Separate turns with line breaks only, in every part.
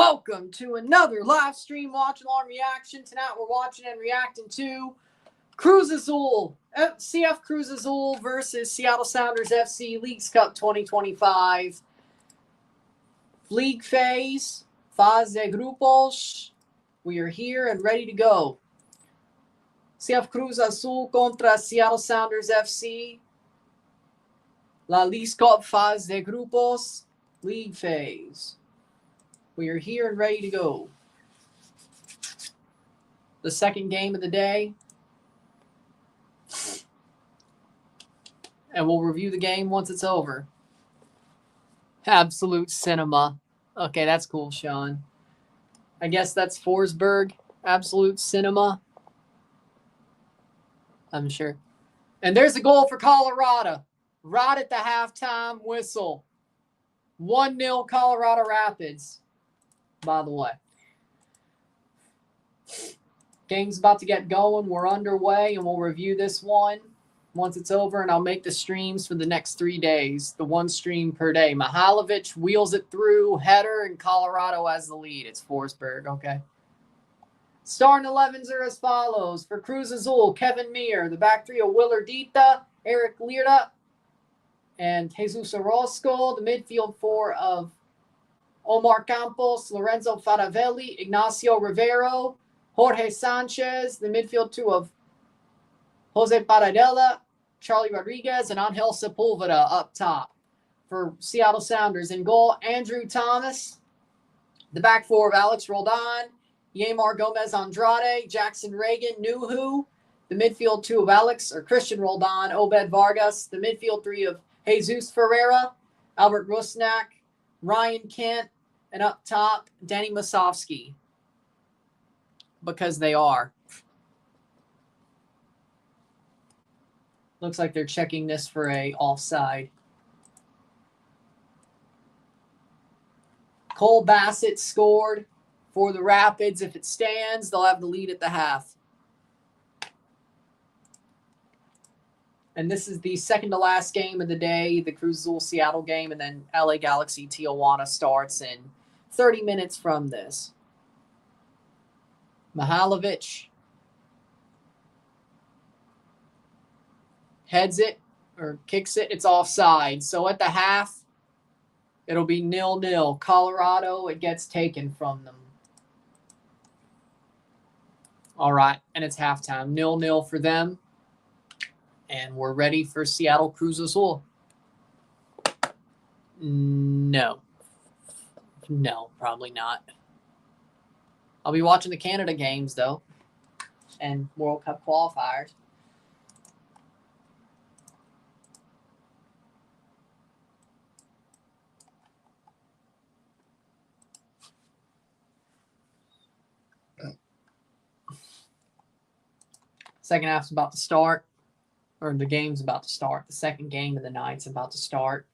Welcome to another live stream watch-along reaction. Tonight we're watching and reacting to Cruz Azul, CF Cruz Azul versus Seattle Sounders FC Leagues Cup 2025. League phase, fase de grupos. We are here and ready to go. CF Cruz Azul contra Seattle Sounders FC. La Leagues Cup fase de grupos, league phase. We are here and ready to go. The second game of the day. And we'll review the game once it's over. Absolute cinema. Okay, that's cool, Sean. I guess that's Forsberg. Absolute cinema. I'm sure. And there's a goal for Colorado. Right at the halftime whistle. 1-0 Colorado Rapids. By the way. Game's about to get going. We're underway, and we'll review this one once it's over, and I'll make the streams for the next 3 days, the one stream per day. Mihailovic wheels it through, header, and Colorado has the lead. It's Forsberg, okay? Starting 11s are as follows. For Cruz Azul, Kevin Meir. The back three of Willardita, Eric Lirda, and Jesus Orozco. The midfield four of Omar Campos, Lorenzo Faravelli, Ignacio Rivero, Jorge Sanchez, the midfield two of Jose Paradela, Charlie Rodriguez, and Angel Sepulveda up top. For Seattle Sounders in goal, Andrew Thomas. The back four of Alex Roldan, Yamar Gomez Andrade, Jackson Reagan, Nuhu. The midfield two of Christian Roldan, Obed Vargas. The midfield three of Jesus Ferreira, Albert Rusnak, Ryan Kent, and up top, Danny Musovski. Because they are. Looks like they're checking this for a offside. Cole Bassett scored for the Rapids. If it stands, they'll have the lead at the half. And this is the second to last game of the day, the Cruz Azul Seattle game, and then LA Galaxy Tijuana starts in 30 minutes from this. Mihailovic heads it or kicks it. It's offside. So at the half, it'll be 0-0. Colorado, it gets taken from them. All right, and it's halftime. 0-0 for them. And we're ready for Seattle Cruz Azul. No, probably not. I'll be watching the Canada games, though, and World Cup qualifiers. Second half's about to start, or the game's about to start. The second game of the night's about to start.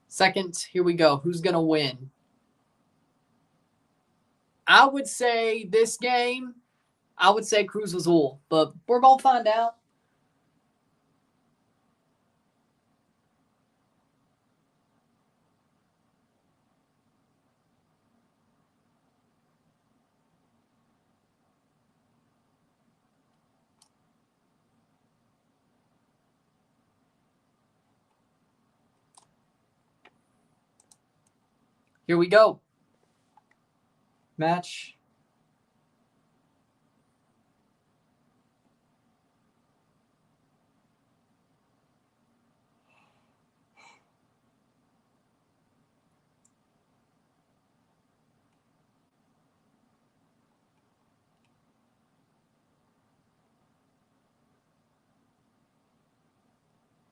Second, here we go. Who's going to win? I would say this game, I would say Cruz Azul, but we're going to find out. Here we go. Match.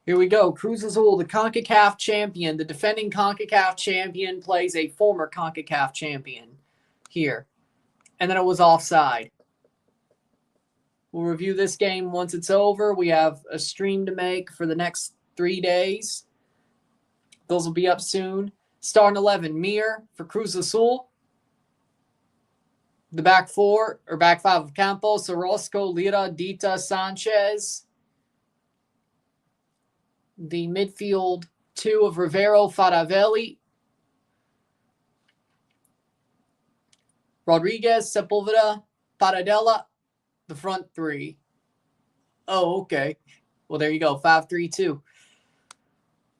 Here we go. Cruz Azul, the CONCACAF champion, the defending CONCACAF champion, plays a former CONCACAF champion here. And then it was offside. We'll review this game once it's over. We have a stream to make for the next 3 days. Those will be up soon. Starting 11, Mir for Cruz Azul. The back four, or back five of Campos, Orozco, Lira, Dita, Sanchez. The midfield two of Rivero, Faravelli. Rodriguez, Sepulveda, Paradella. The front three. Oh, okay. Well, there you go. 5-3-2.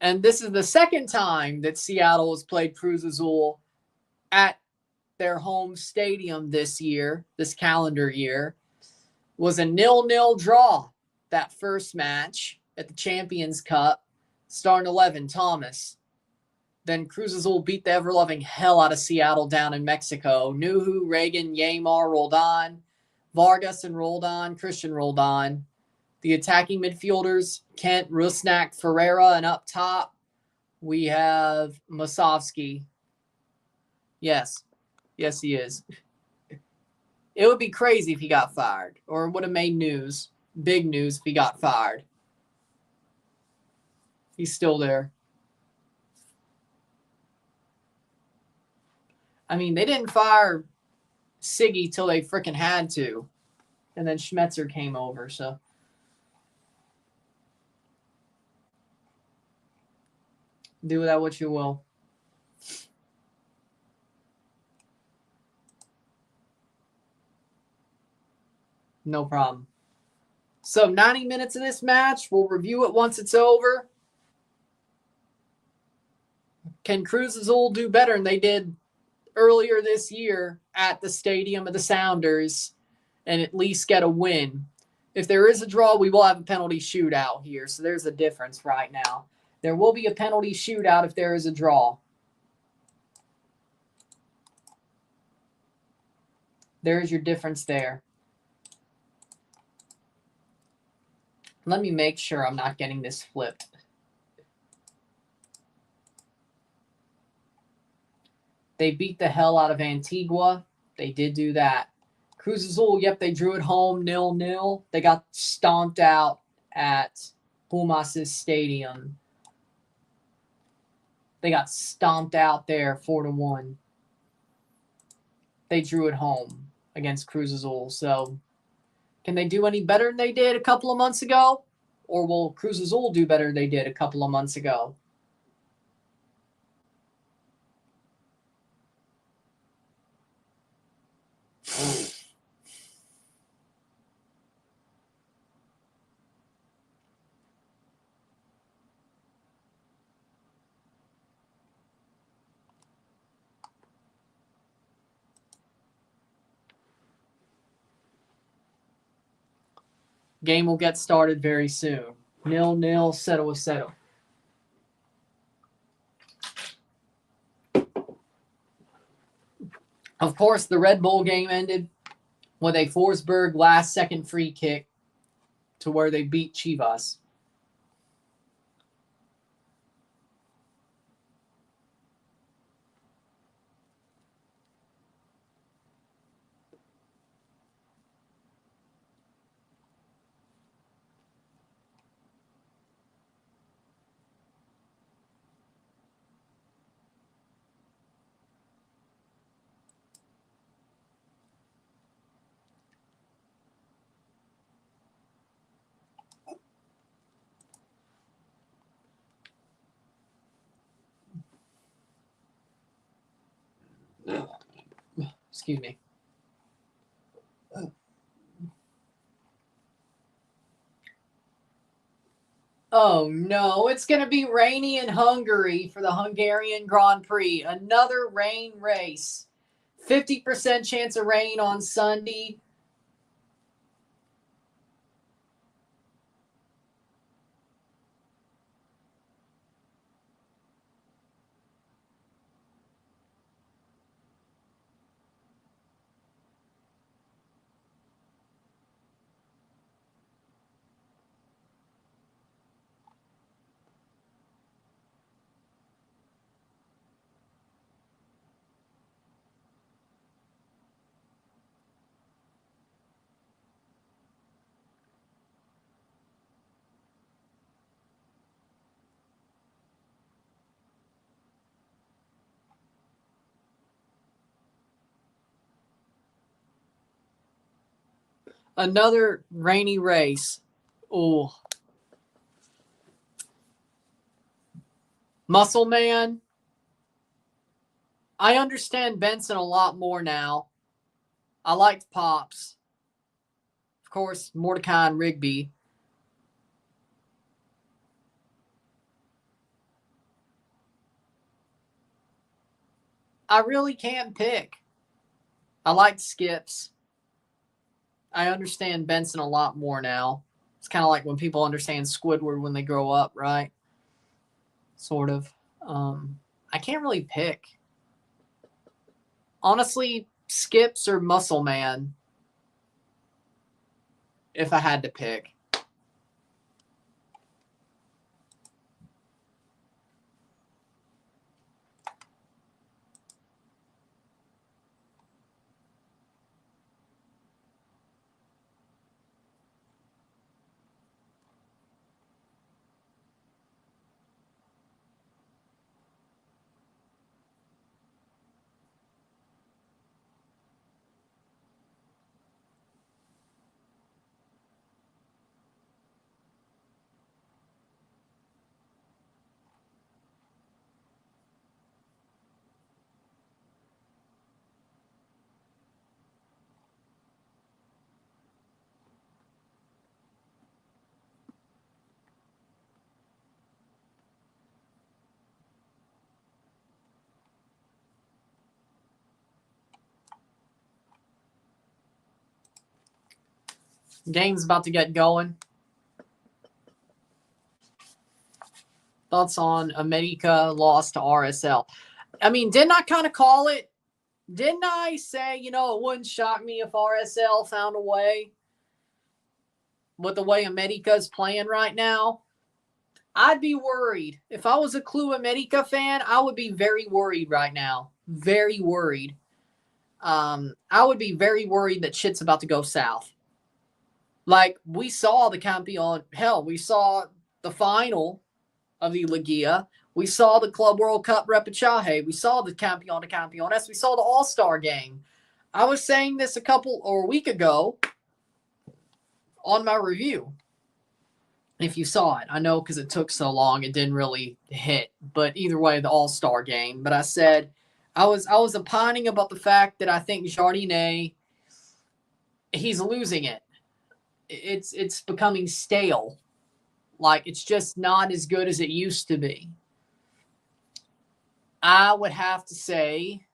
And this is the second time that Seattle has played Cruz Azul at their home stadium this year, this calendar year. Was a 0-0 draw that first match at the Champions Cup. Starting 11, Thomas. Then Cruz Azul beat the ever-loving hell out of Seattle down in Mexico. Nuhu, Reagan, Yamar, Roldan, Vargas and Roldan, Christian Roldan. The attacking midfielders, Kent, Rusnak, Ferreira, and up top, we have Masovsky. Yes, he is. It would be crazy if he got fired, or it would have made news, big news if he got fired. He's still there. I mean, they didn't fire Siggy till they freaking had to. And then Schmetzer came over, so. Do with that what you will. No problem. So 90 minutes of this match. We'll review it once it's over. Can Cruz Azul do better than they did earlier this year at the Stadium of the Sounders and at least get a win? If there is a draw, we will have a penalty shootout here. So there's a difference right now. There will be a penalty shootout if there is a draw. There's your difference there. Let me make sure I'm not getting this flipped. They beat the hell out of Antigua. They did do that. Cruz Azul, yep, they drew at home 0-0. They got stomped out at Pumas' stadium. They got stomped out there 4-1. They drew at home against Cruz Azul. So can they do any better than they did a couple of months ago? Or will Cruz Azul do better than they did a couple of months ago? Game will get started very soon. 0-0, settle. Of course, the Red Bull game ended with a Forsberg last-second free kick to where they beat Chivas. Excuse me. Oh no, it's going to be rainy in Hungary for the Hungarian Grand Prix. Another rain race. 50% chance of rain on Sunday. Another rainy race. Oh. Muscle Man. I understand Benson a lot more now. I liked Pops. Of course, Mordecai and Rigby. I really can't pick. I liked Skips. I understand Benson a lot more now. It's kind of like when people understand Squidward when they grow up, right? Sort of. I can't really pick. Honestly, Skips or Muscle Man, if I had to pick. Game's about to get going. Thoughts on America lost to RSL? I mean, didn't I kind of call it? Didn't I say, it wouldn't shock me if RSL found a way with the way America's playing right now? I'd be worried. If I was a Club America fan, I would be very worried right now. Very worried. I would be very worried that shit's about to go south. Like, we saw the Campeon. Hell, we saw the final of the Liga. We saw the Club World Cup repechaje. We saw the Campeon de Campeones. We saw the All-Star game. I was saying this a week ago on my review. If you saw it, I know because it took so long, it didn't really hit. But either way, the All-Star game. But I said I was opining about the fact that I think Jardinet, he's losing it. It's becoming stale. Like, it's just not as good as it used to be. I would have to say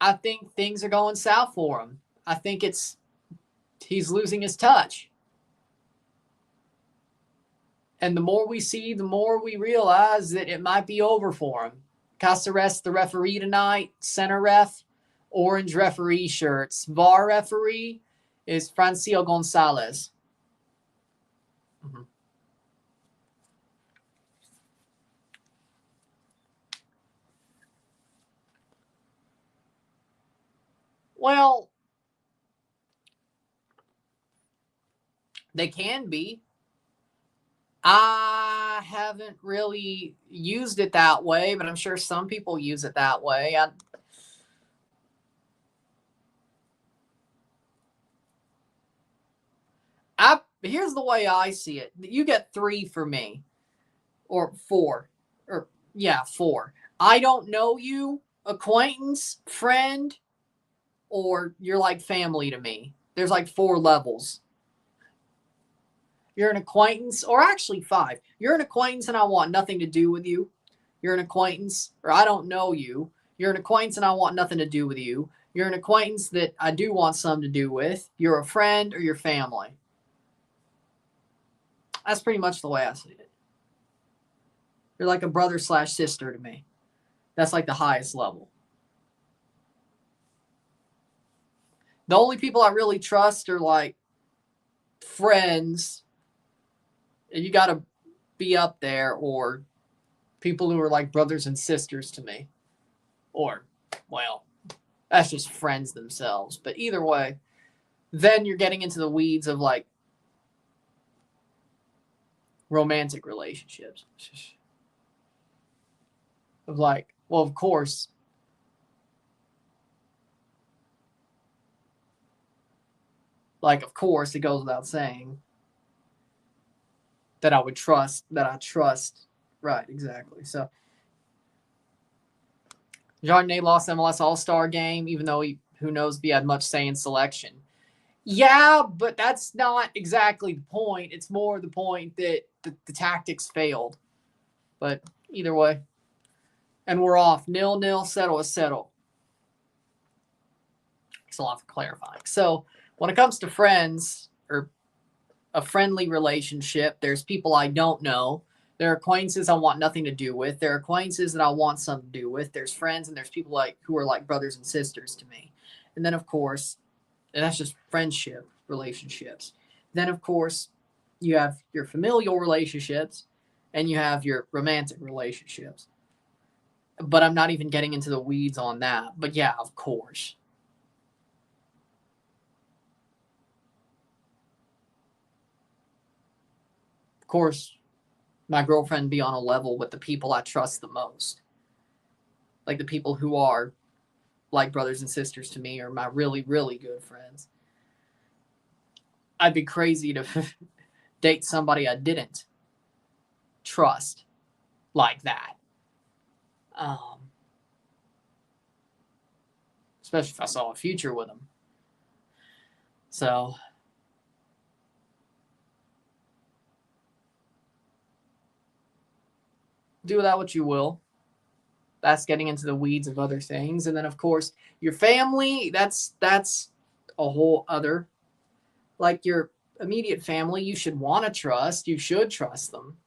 I think things are going south for him. I think he's losing his touch. And the more we see, the more we realize that it might be over for him. Caceres, the referee tonight, center ref, orange referee shirts. VAR referee is Francio Gonzalez. Mm-hmm. Well, they can be. I haven't really used it that way, but I'm sure some people use it that way. Here's the way I see it. You get 3 for me, or 4, or 4. I don't know you, acquaintance, friend, or you're like family to me. There's like 4 levels. You're an acquaintance, or actually 5. You're an acquaintance and I want nothing to do with you. You're an acquaintance, or I don't know you. You're an acquaintance and I want nothing to do with you. You're an acquaintance that I do want something to do with. You're a friend or your family. That's pretty much the way I see it. You're like a brother/sister to me. That's like the highest level. The only people I really trust are like friends. You got to be up there, or people who are like brothers and sisters to me. Or, well, that's just friends themselves. But either way, then you're getting into the weeds of like romantic relationships. Of like, well, of course, Like, of course, it goes without saying that I would trust, that I trust. Right, exactly. So, Jardinay lost MLS All-Star game, even though who knows if he had much say in selection. Yeah, but that's not exactly the point. It's more the point that the tactics failed. But either way. And we're off. 0-0, settle is settle. Thanks a lot for clarifying. So when it comes to friends or a friendly relationship, there's people I don't know. There are acquaintances I want nothing to do with. There are acquaintances that I want something to do with. There's friends and there's people like who are like brothers and sisters to me. And then of course, and that's just friendship relationships. Then of course, you have your familial relationships and you have your romantic relationships. But I'm not even getting into the weeds on that. But yeah, of course. Of course, my girlfriend be on a level with the people I trust the most. Like the people who are like brothers and sisters to me or my really, really good friends. I'd be crazy to date somebody I didn't trust like that. Especially if I saw a future with them. So, do with that what you will. That's getting into the weeds of other things. And then, of course, your family, that's a whole other. Like your immediate family, you should want to trust. You should trust them.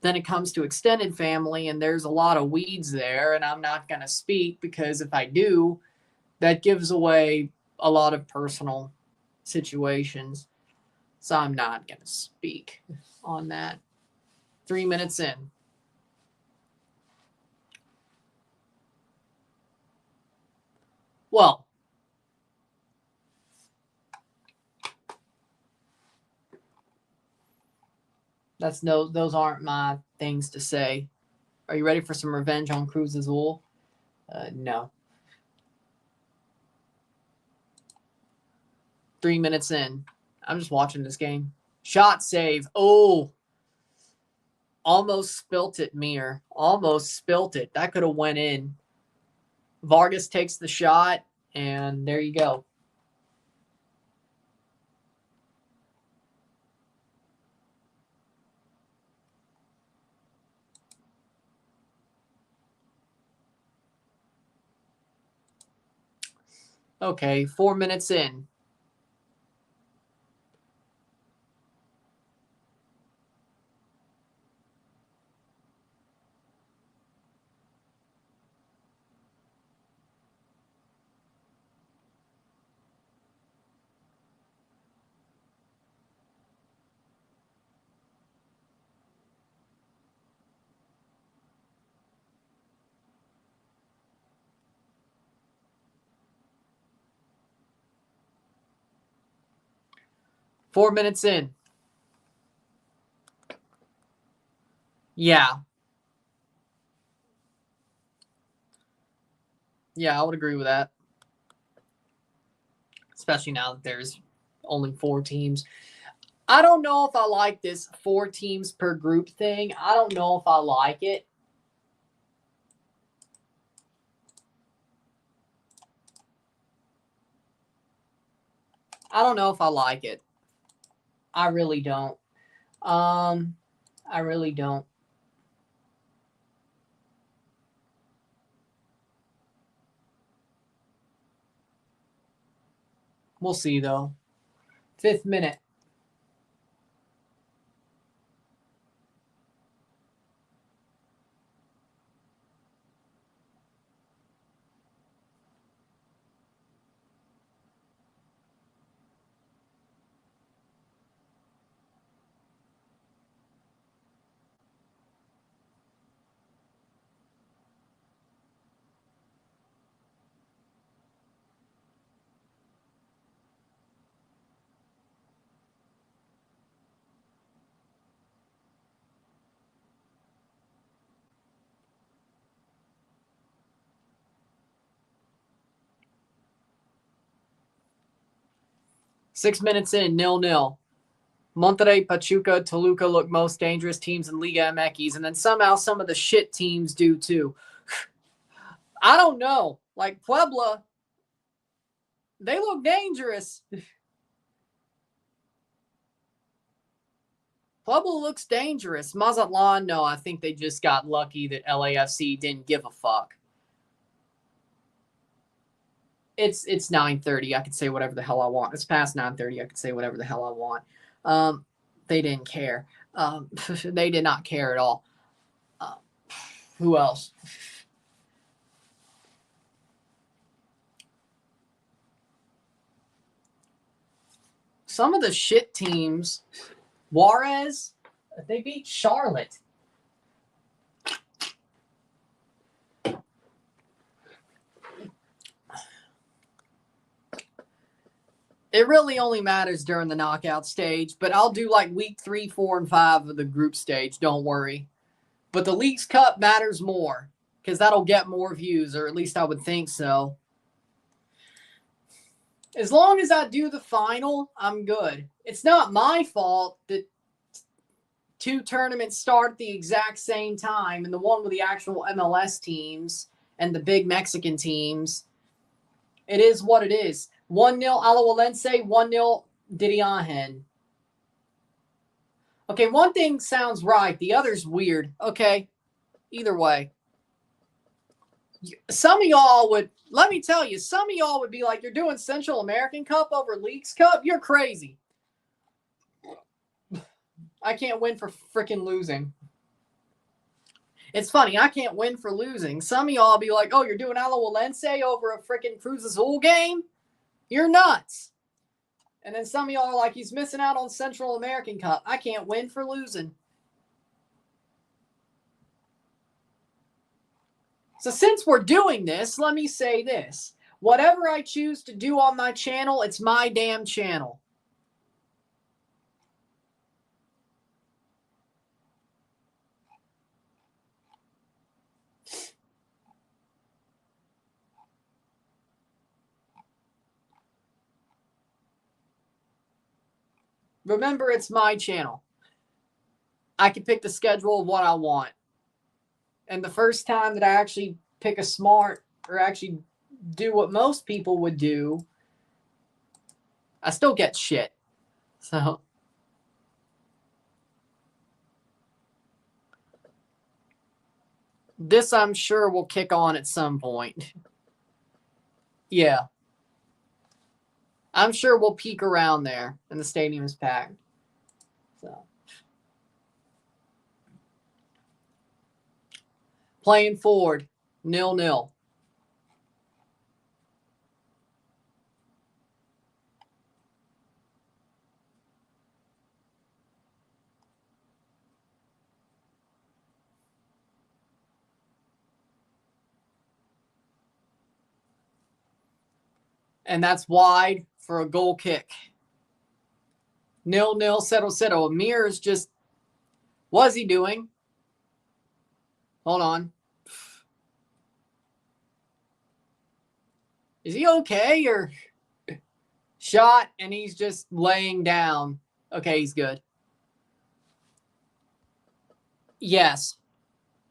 Then it comes to extended family, and there's a lot of weeds there, and I'm not going to speak because if I do, that gives away a lot of personal situations. So I'm not going to speak on that. 3 minutes in. Well, those aren't my things to say. Are you ready for some revenge on Cruz Azul? No. 3 minutes in. I'm just watching this game. Shot save. Oh, almost spilt it, Mir. Almost spilt it. That could have went in. Vargas takes the shot, and there you go. Okay, 4 minutes in. Four minutes in. Yeah. Yeah, I would agree with that. Especially now that there's only 4 teams. I don't know if I like this 4 teams per group thing. I don't know if I like it. I don't know if I like it. I really don't. I really don't. We'll see though. 5th minute. 6 minutes in, 0-0. Monterrey, Pachuca, Toluca look most dangerous teams in Liga MX, and then somehow some of the shit teams do too. I don't know. Like Puebla, they look dangerous. Puebla looks dangerous. Mazatlan, no, I think they just got lucky that LAFC didn't give a fuck. It's 9:30. I could say whatever the hell I want. It's past 9:30. I could say whatever the hell I want. They didn't care. They did not care at all. Who else? Some of the shit teams, Juarez, they beat Charlotte. It really only matters during the knockout stage, but I'll do like week 3, 4, and 5 of the group stage. Don't worry. But the Leagues Cup matters more because that'll get more views, or at least I would think so. As long as I do the final, I'm good. It's not my fault that 2 tournaments start at the exact same time, and the one with the actual MLS teams and the big Mexican teams. It is what it is. 1-0 Alajuelense, 1-0 Dillon.H. Okay, one thing sounds right. The other's weird. Okay, either way. Some of y'all would, let me tell you, some of y'all would be like, you're doing Central American Cup over Leagues Cup? You're crazy. I can't win for freaking losing. It's funny, I can't win for losing. Some of y'all be like, oh, you're doing Alajuelense over a freaking Cruz Azul game? You're nuts. And then some of y'all are like, he's missing out on Central American Cup. I can't win for losing. So since we're doing this, let me say this. Whatever I choose to do on my channel, it's my damn channel. Remember, it's my channel. I can pick the schedule of what I want. And the first time that I actually pick a smart or actually do what most people would do, I still get shit. So this, I'm sure, will kick on at some point. Yeah. I'm sure we'll peak around there and the stadium is packed. So playing forward, 0-0. And that's wide for a goal kick. 0-0, Zeroh. Amir is just, what's he doing? Hold on. Is he okay? Or shot and he's just laying down. Okay, he's good. Yes,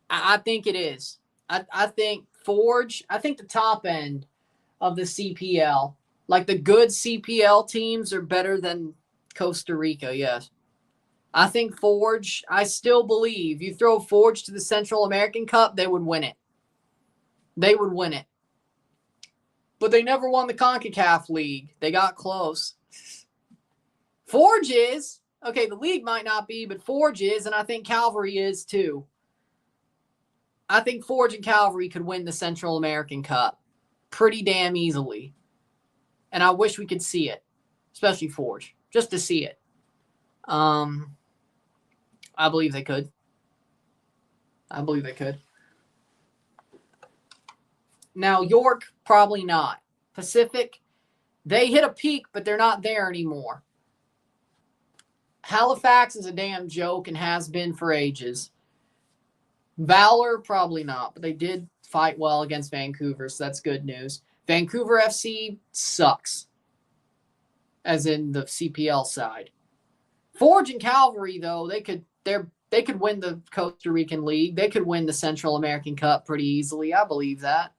I think it is. I think Forge, I think the top end of the CPL, like the good CPL teams are better than Costa Rica, yes. I think Forge, I still believe you throw Forge to the Central American Cup, they would win it. They would win it. But they never won the CONCACAF League. They got close. Forge is. Okay, the league might not be, but Forge is, and I think Calvary is too. I think Forge and Calvary could win the Central American Cup pretty damn easily. And I wish we could see it, especially Forge, just to see it. I believe they could. I believe they could. Now, York, probably not. Pacific, they hit a peak, but they're not there anymore. Halifax is a damn joke and has been for ages. Valor, probably not, but they did fight well against Vancouver, so that's good news. Vancouver FC sucks. as in the CPL side. Forge and Calvary, though, they could win the Costa Rican League. They could win the Central American Cup pretty easily. I believe that.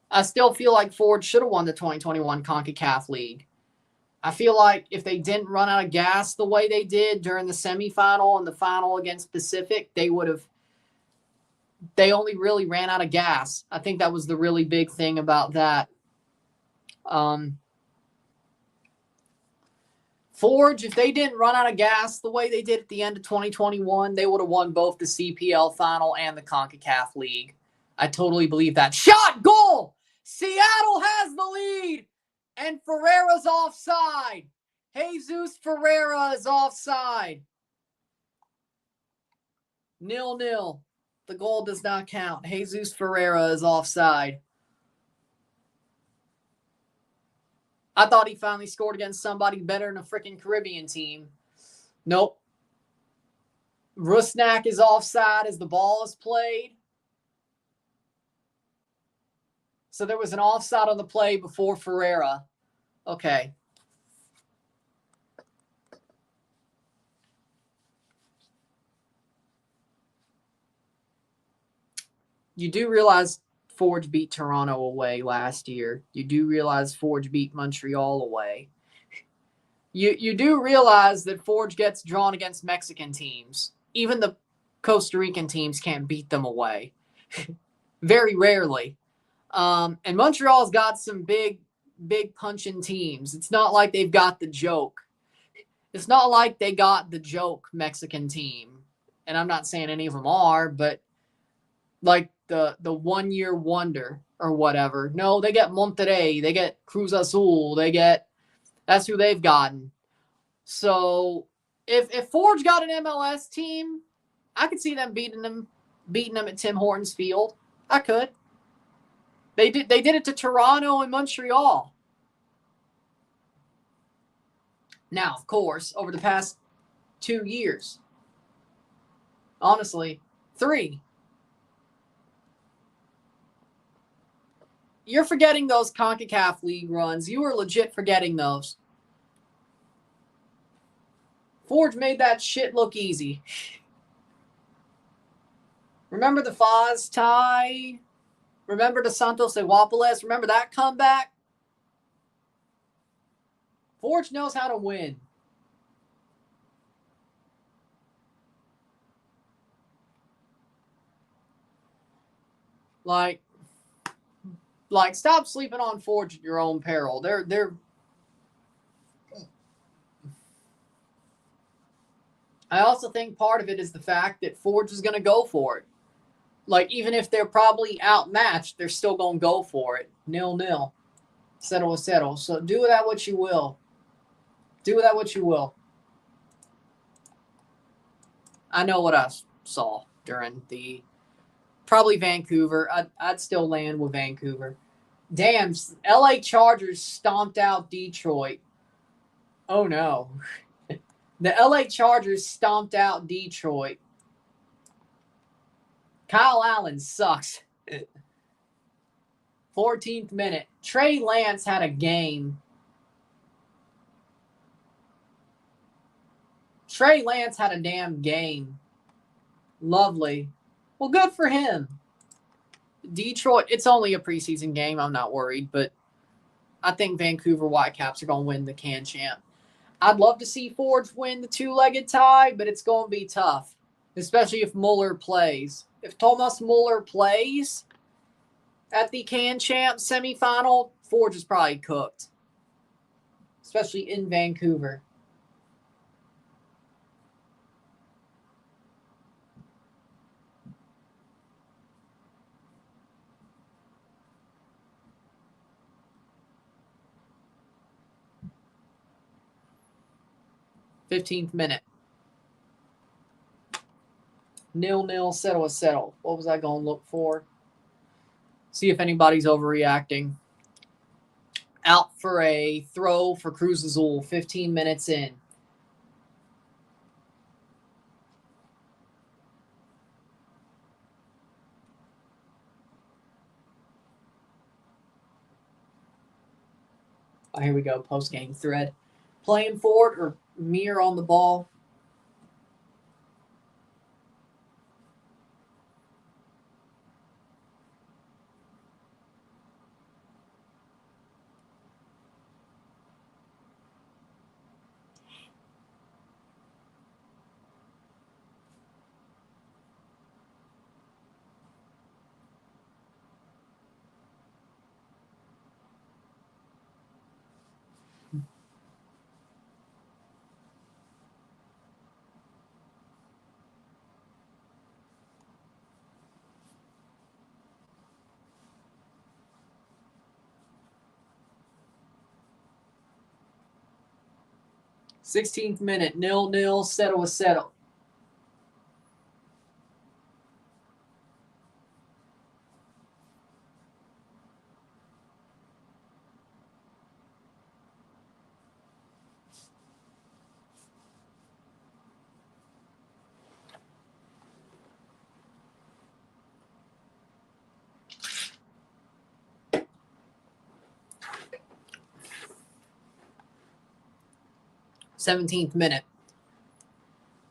I still feel like Forge should have won the 2021 CONCACAF League. I feel like if they didn't run out of gas the way they did during the semifinal and the final against Pacific, they only really ran out of gas. I think that was the really big thing about that. Forge, if they didn't run out of gas the way they did at the end of 2021, they would have won both the CPL final and the CONCACAF League. I totally believe that. Shot, goal! Seattle has the lead, and Ferreira's offside. Jesus Ferreira is offside. 0-0. The goal does not count. Jesus Ferreira is offside. I thought he finally scored against somebody better than a freaking Caribbean team. Nope. Rusnak is offside as the ball is played. So there was an offside on the play before Ferreira. Okay. You do realize Forge beat Toronto away last year. You do realize Forge beat Montreal away. You do realize that Forge gets drawn against Mexican teams. Even the Costa Rican teams can't beat them away. Very rarely. And Montreal's got some big punching teams. It's not like they've got the joke. It's not like they got the joke Mexican team. And I'm not saying any of them are, but like the 1 year wonder or whatever. No, they get Monterrey. They get Cruz Azul. That's who they've gotten. So if Forge got an MLS team, I could see them beating them at Tim Hortons Field. I could. They did it to Toronto and Montreal. Now, of course, over the past 2 years, honestly, 3. You're forgetting those CONCACAF League runs. You were legit forgetting those. Forge made that shit look easy. Remember the Foz tie? Remember the Santos de Guapiles? Remember that comeback? Forge knows how to win. Like stop sleeping on Forge at your own peril. They're I also think part of it is the fact that Forge is going to go for it. Like, even if they're probably outmatched, they're still going to go for it. 0-0. 0-0. So do with that what you will. I know what I saw during the probably Vancouver. I'd still land with Vancouver. Damn, LA Chargers stomped out Detroit. Oh no. The LA Chargers stomped out Detroit. Kyle Allen sucks. 14th minute. Trey Lance had a game. Trey Lance had a damn game. Lovely. Well, good for him. Detroit, it's only a preseason game. I'm not worried, but I think Vancouver Whitecaps are going to win the Can Champ. I'd love to see Forge win the 2-legged tie, but it's going to be tough, especially if Muller plays. If Thomas Muller plays at the Can Champ semifinal, Forge is probably cooked, especially in Vancouver. '15th minute. 0-0, settle. What was I going to look for? See if anybody's overreacting. Out for a throw for Cruz Azul, 15 minutes in. Oh, here we go. Post-game thread. Playing forward or Mir on the ball? Sixteenth minute, 0-0, settle a settle. Seventeenth minute.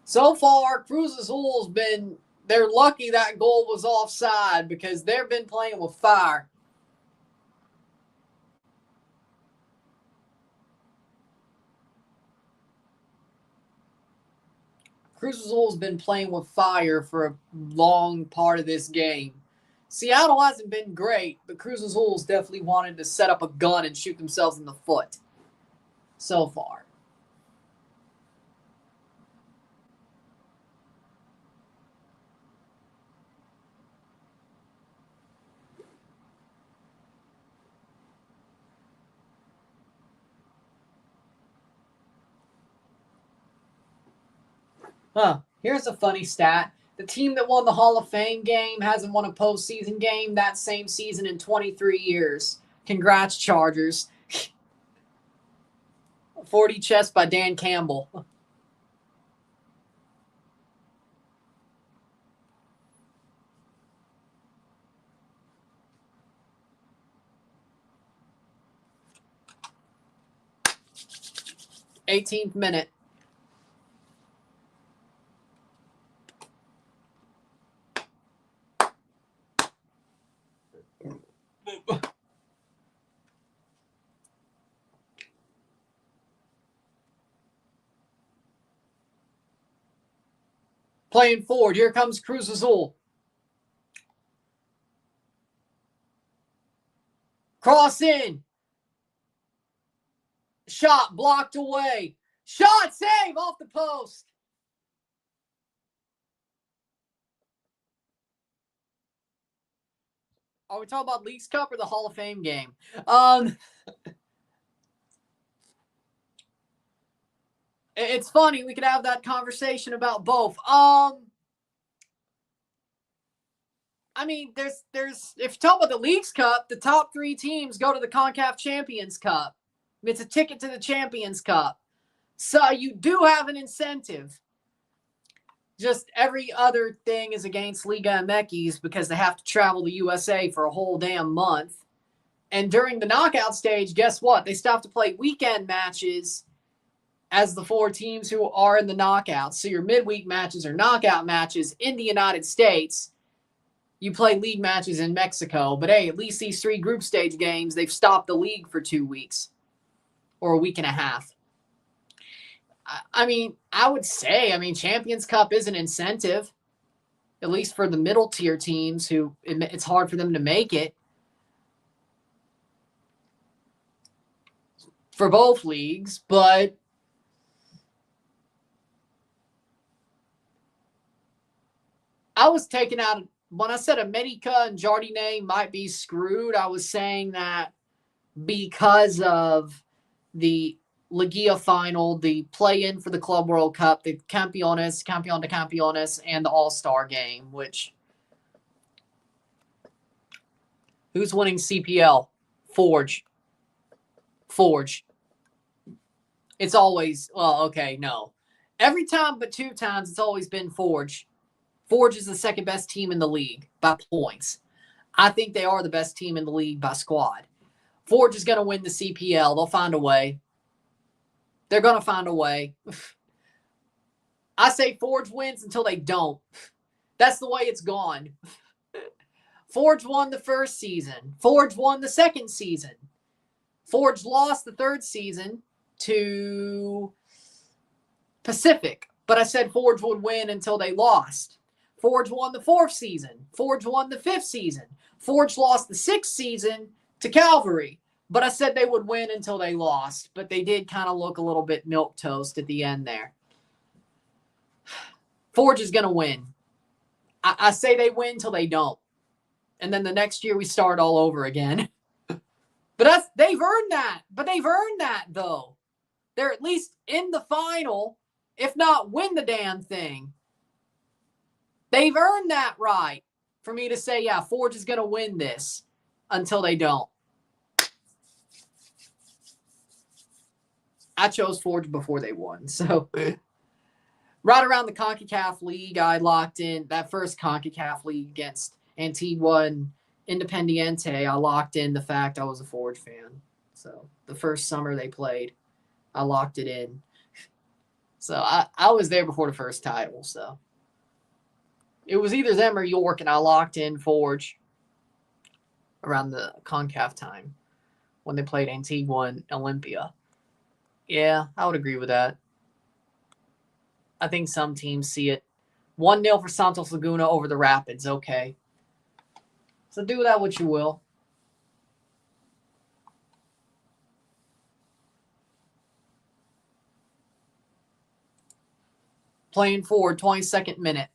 So far, Cruz Azul's been, they're lucky that goal was offside because they've been playing with fire. Cruz Azul's been playing with fire for a long part of this game. Seattle hasn't been great, but Cruz Azul's definitely wanted to set up a gun and shoot themselves in the foot so far. Here's a funny stat. The team that won the Hall of Fame game hasn't won a postseason game that same season in 23 years. Congrats, Chargers. 40 chest by Dan Campbell. '18th minute. Playing forward. Here comes Cruz Azul. Cross in. Shot blocked away. Shot save off the post. Are we talking about Leagues Cup or the Hall of Fame game? It's funny. We could have that conversation about both. I mean, there's if you talk about the Leagues Cup, the top 3 teams go to the CONCACAF Champions Cup. It's a ticket to the Champions Cup. So you do have an incentive. Just every other thing is against Liga MX because they have to travel the USA for a whole damn month. And during the knockout stage, guess what? They still have to play weekend matches as the 4 teams who are in the knockouts. So your midweek matches are knockout matches in the United States. You play league matches in Mexico. But hey, at least these 3 group stage games, they've stopped the league for 2 weeks or a week and a half. I mean, I would say, Champions Cup is an incentive, at least for the middle tier teams who it's hard for them to make it. For both leagues, but I was taken out when I said America and Jardine might be screwed. I was saying that because of the Liga final, the play-in for the Club World Cup, the Campeones, Campeón de Campeones, and the All-Star game, which who's winning CPL? Forge. It's always, no. Every time but 2 times, it's always been Forge. Forge is the second best team in the league by points. I think they are the best team in the league by squad. Forge is going to win the CPL. They'll find a way. They're going to find a way. I say Forge wins until they don't. That's the way it's gone. Forge won the first season. Forge won the second season. Forge lost the third season to Pacific, but I said Forge would win until they lost. Forge won the fourth season. Forge won the fifth season. Forge lost the sixth season to Calvary, but I said they would win until they lost, but they did kind of look a little bit milquetoast at the end there. Forge is going to win. I say they win till they don't. And then the next year we start all over again. But they've earned that. But they've earned that, though. They're at least in the final, if not win the damn thing. They've earned that right for me to say, yeah, Forge is going to win this until they don't. I chose Forge before they won. So right around the CONCACAF League, I locked in that first CONCACAF League against Antigua and Independiente. I locked in the fact I was a Forge fan. So the first summer they played, I locked it in. So I was there before the first title. So it was either them or York, and I locked in Forge around the CONCACAF time when they played Antigua and Olympia. Yeah, I would agree with that. I think some teams see it. 1-0 for Santos Laguna over the Rapids. Okay. So do that what you will. Playing forward, 22nd minute.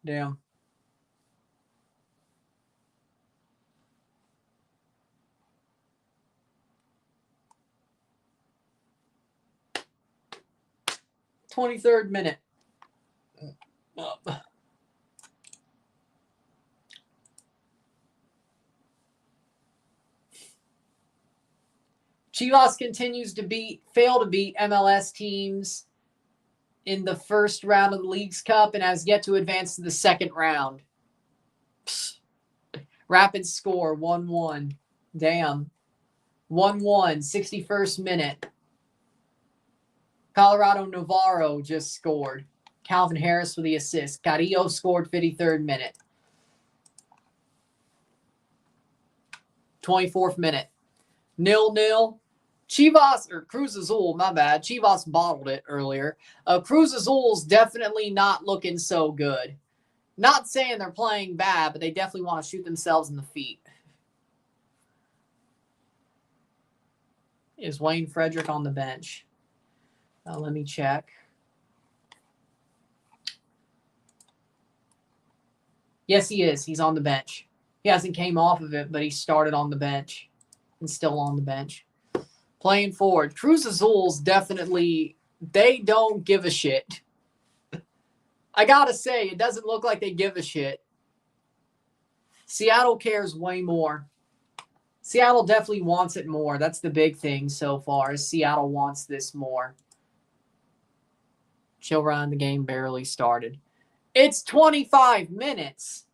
Damn. "23rd minute. Chivas continues to fail to beat MLS teams in the first round of the Leagues Cup and has yet to advance to the second round. Rapids score 1-1. Damn. 1-1, 61st minute. Colorado Navarro just scored. Calvin Harris with the assist. Carrillo scored 53rd minute. 24th minute. 0-0. Chivas, or Cruz Azul, my bad. Chivas bottled it earlier. Cruz Azul's definitely not looking so good. Not saying they're playing bad, but they definitely want to shoot themselves in the feet. Is Wayne Frederick on the bench? Let me check. Yes, he is. He's on the bench. He hasn't came off of it, but he started on the bench and still on the bench. Playing forward. Cruz Azul's definitely, they don't give a shit. I gotta say, it doesn't look like they give a shit. Seattle cares way more. Seattle definitely wants it more. That's the big thing so far, is Seattle wants this more. Chill run, the game barely started. It's 25 minutes.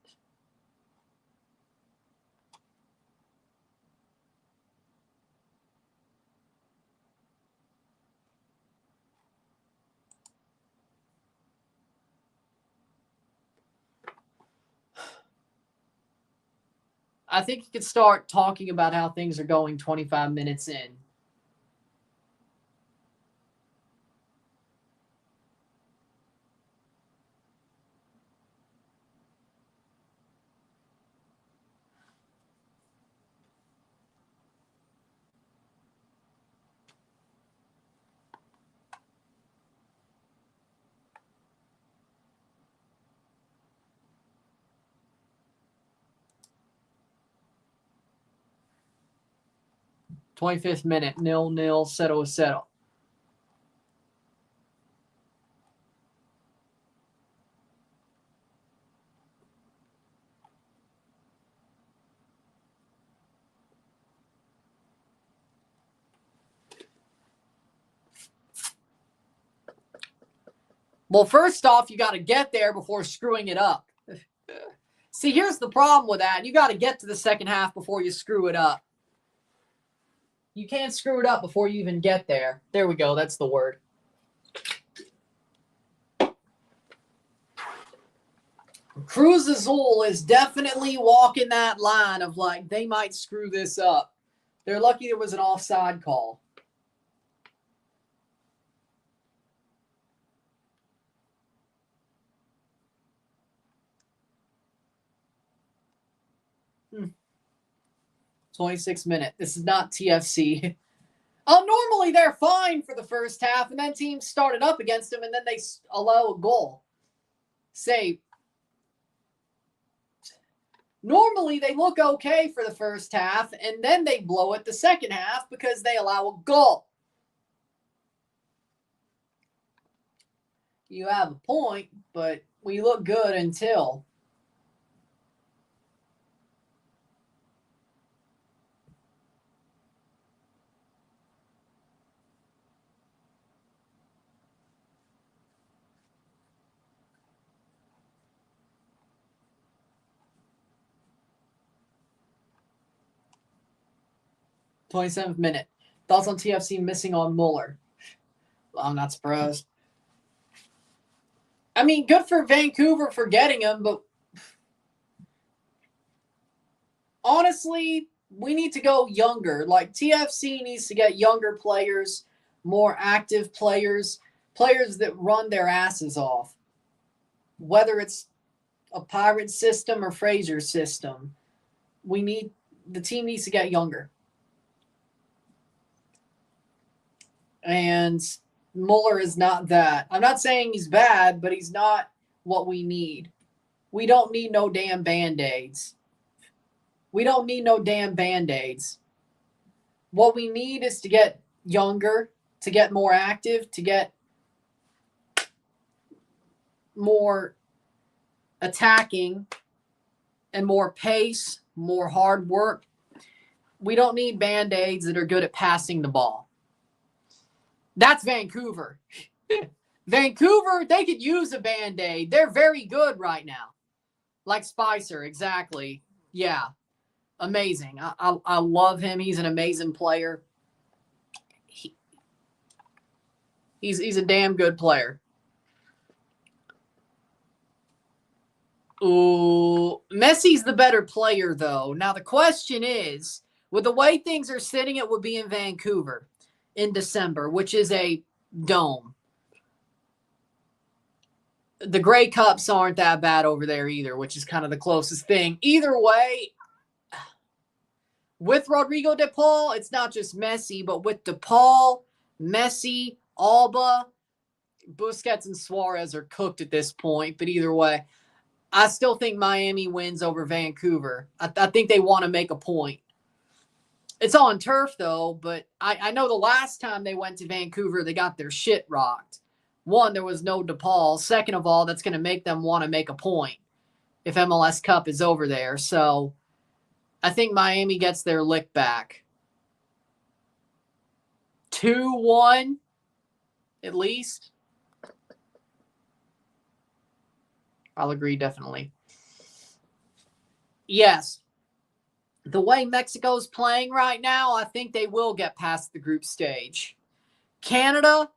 I think you could start talking about how things are going 25 minutes in. '25th minute, 0-0, Zeroh. Well, first off, you got to get there before screwing it up. See, here's the problem with that. You got to get to the second half before you screw it up. You can't screw it up before you even get there. There we go. That's the word. Cruz Azul is definitely walking that line of like, they might screw this up. They're lucky there was an offside call. Hmm. 26 minutes. This is not TFC. Oh, normally they're fine for the first half, and then teams started up against them, and then they allow a goal. Say, normally they look okay for the first half, and then they blow it the second half because they allow a goal. You have a point, but we look good until. "27th minute. Thoughts on TFC missing on Muller?" Well, I'm not surprised. I mean, good for Vancouver for getting him, but honestly, we need to go younger. Like, TFC needs to get younger players, more active players, players that run their asses off. Whether it's a Pirate system or Fraser system, the team needs to get younger. And Muller is not that. I'm not saying he's bad, but he's not what we need. We don't need no damn Band-Aids. We don't need no damn Band-Aids. What we need is to get younger, to get more active, to get more attacking and more pace, more hard work. We don't need Band-Aids that are good at passing the ball. That's Vancouver. Vancouver, they could use a Band-Aid. They're very good right now. Like Spicer, exactly. Yeah. Amazing. I love him. He's an amazing player. He's a damn good player. Ooh, Messi's the better player, though. Now, the question is, with the way things are sitting, it would be in Vancouver in December, which is a dome. The Grey Cups aren't that bad over there either, which is kind of the closest thing. Either way, with Rodrigo De Paul, it's not just Messi, but with De Paul, Messi, Alba, Busquets, and Suarez are cooked at this point. But either way, I still think Miami wins over Vancouver. I think they want to make a point. It's on turf, though, but I know the last time they went to Vancouver, they got their shit rocked. One, there was no DePaul. Second of all, that's going to make them want to make a point if MLS Cup is over there. So I think Miami gets their lick back. 2-1, at least. I'll agree, definitely. Yes. The way Mexico's playing right now, I think they will get past the group stage. Canada,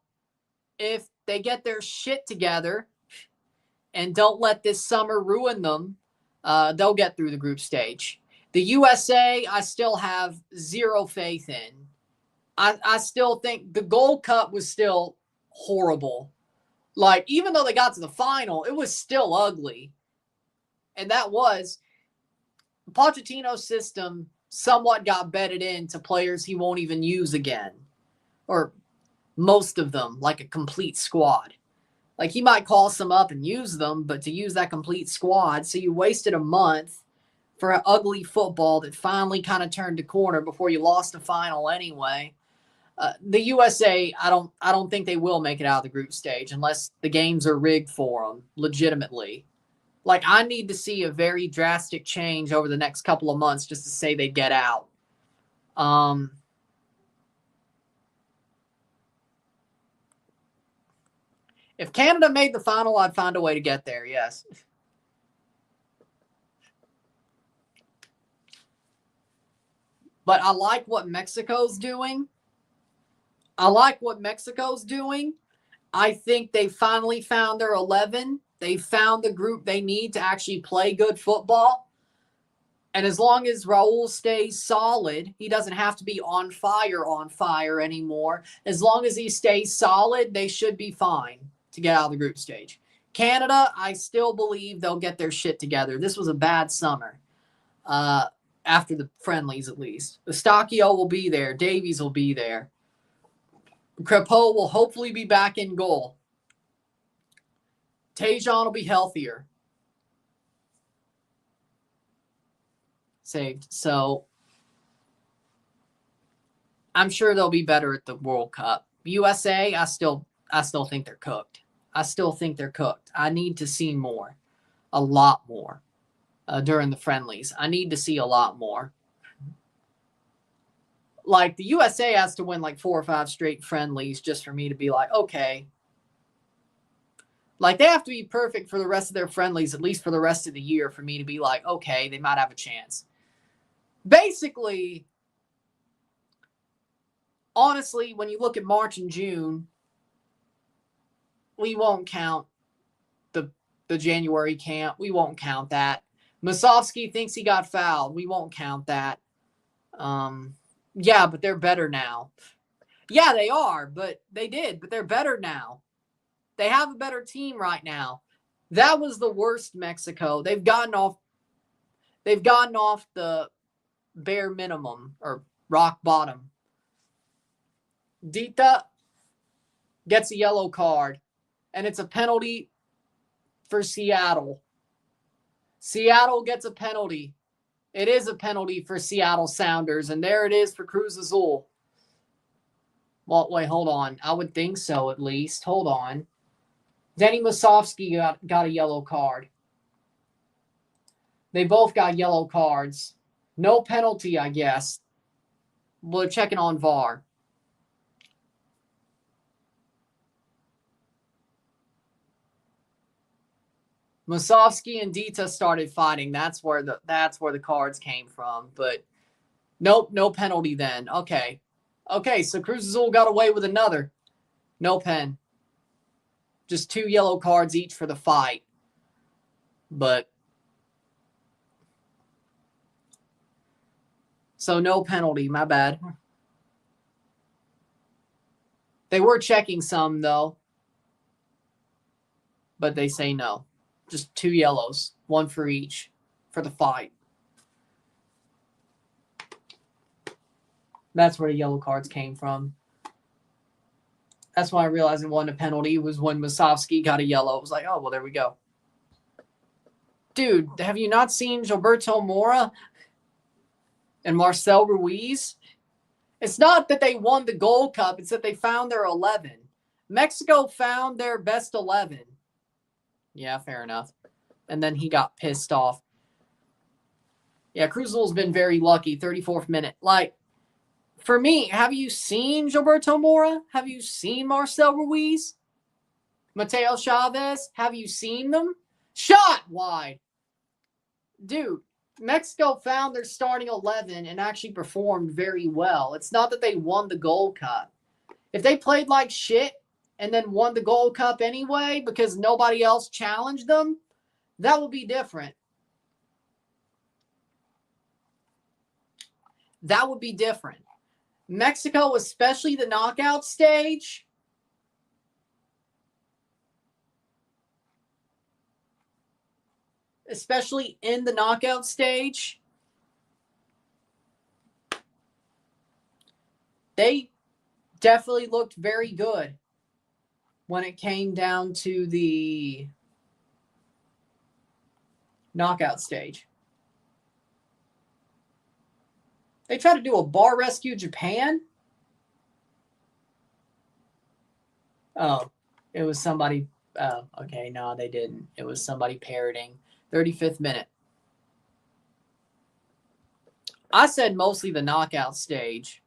if they get their shit together and don't let this summer ruin them, they'll get through the group stage. The USA, I still have zero faith in. I still think the Gold Cup was still horrible. Like, even though they got to the final, it was still ugly. And that was Pochettino's system somewhat got bedded into players he won't even use again. Or most of them, like a complete squad. Like, he might call some up and use them, but to use that complete squad, so you wasted a month for an ugly football that finally kind of turned a corner before you lost the final anyway. The USA, I don't think they will make it out of the group stage unless the games are rigged for them, legitimately. Like, I need to see a very drastic change over the next couple of months just to say they get out. If Canada made the final, I'd find a way to get there, yes. But I like what Mexico's doing. I think they finally found their 11. They found the group they need to actually play good football. And as long as Raul stays solid, he doesn't have to be on fire anymore. As long as he stays solid, they should be fine to get out of the group stage. Canada, I still believe they'll get their shit together. This was a bad summer. After the friendlies, at least. Eustachio will be there. Davies will be there. Crepeau will hopefully be back in goal. Tejan will be healthier. Saved. So I'm sure they'll be better at the World Cup. USA, I still think they're cooked. I need to see more. A lot more. During the friendlies. I need to see a lot more. Like, the USA has to win like 4 or 5 straight friendlies just for me to be like, okay. Like, they have to be perfect for the rest of their friendlies, at least for the rest of the year, for me to be like, okay, they might have a chance. Basically, honestly, when you look at March and June, we won't count the January camp. We won't count that. Musovski thinks he got fouled. We won't count that. Yeah, but they're better now. Yeah, they are, but they're better now. They have a better team right now. That was the worst Mexico. They've gotten off the bare minimum or rock bottom. Dita gets a yellow card, and it's a penalty for Seattle. Seattle gets a penalty. It is a penalty for Seattle Sounders, and there it is for Cruz Azul. Well, wait, hold on. I would think so, at least. Hold on. Denny Musovski got a yellow card. They both got yellow cards. No penalty, I guess. We're checking on VAR. Musovski and Dita started fighting. That's where the cards came from. But nope, no penalty then. Okay, so Cruz Azul got away with another. No pen. Just 2 yellow cards each for the fight. But so no penalty, my bad. They were checking some though. But they say no. Just 2 yellows, 1 for each for the fight. That's where the yellow cards came from. That's why I realized it wasn't a penalty. It was when Musovski got a yellow. It was like, oh, well, there we go. Dude, have you not seen Gilberto Mora and Marcel Ruiz? It's not that they won the Gold Cup. It's that they found their 11. Mexico found their best 11. Yeah, fair enough. And then he got pissed off. Yeah, Cruz Azul's been very lucky. 34th minute. Like, for me, have you seen Gilberto Mora? Have you seen Marcel Ruiz? Mateo Chavez? Have you seen them? Shot wide. Dude, Mexico found their starting 11 and actually performed very well. It's not that they won the Gold Cup. If they played like shit and then won the Gold Cup anyway because nobody else challenged them, that would be different. That would be different. Mexico, especially the knockout stage, especially in the knockout stage, they definitely looked very good when it came down to the knockout stage. They tried to do a bar rescue Japan. Oh, it was somebody. Oh, okay. No, they didn't. It was somebody parroting. 35th minute. I said mostly the knockout stage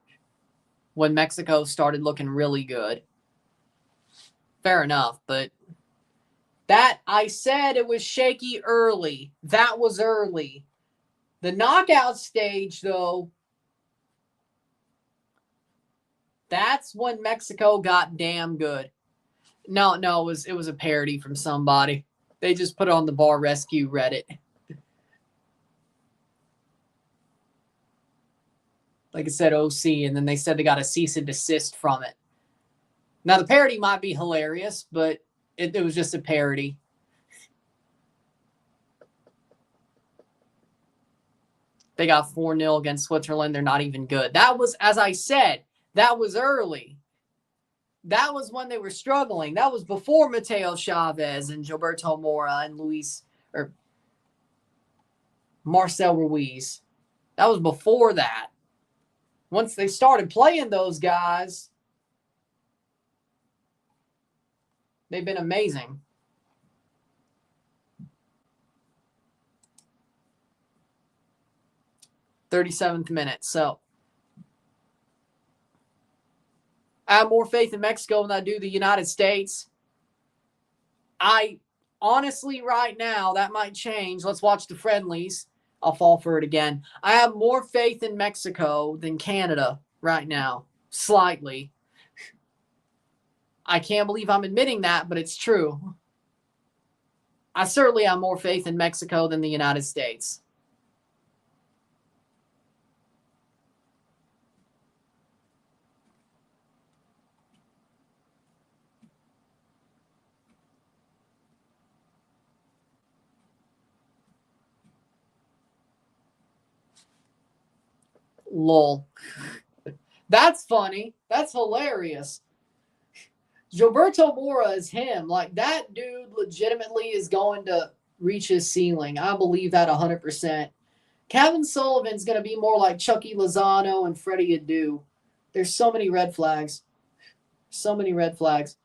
when Mexico started looking really good. Fair enough, but that I said it was shaky early. That was early. The knockout stage, though, that's when Mexico got damn good. No, it was a parody from somebody. They just put it on the Bar Rescue Reddit. Like I said, OC, and then they said they got a cease and desist from it. Now, the parody might be hilarious, but it was just a parody. They got 4-0 against Switzerland. They're not even good. That was, as I said, that was early. That was when they were struggling. That was before Mateo Chavez and Gilberto Mora and Marcel Ruiz. That was before that. Once they started playing those guys, they've been amazing. .37th minute. So I have more faith in Mexico than I do the United States. I honestly, right now, that might change. Let's watch the friendlies. I'll fall for it again. I have more faith in Mexico than Canada right now. Slightly. I can't believe I'm admitting that, but it's true. I certainly have more faith in Mexico than the United States. Lol. That's funny. That's hilarious. Gilberto Mora is him. Like, that dude legitimately is going to reach his ceiling. I believe that 100%. Kevin Sullivan's going to be more like Chucky Lozano and Freddie Adu. There's so many red flags. So many red flags.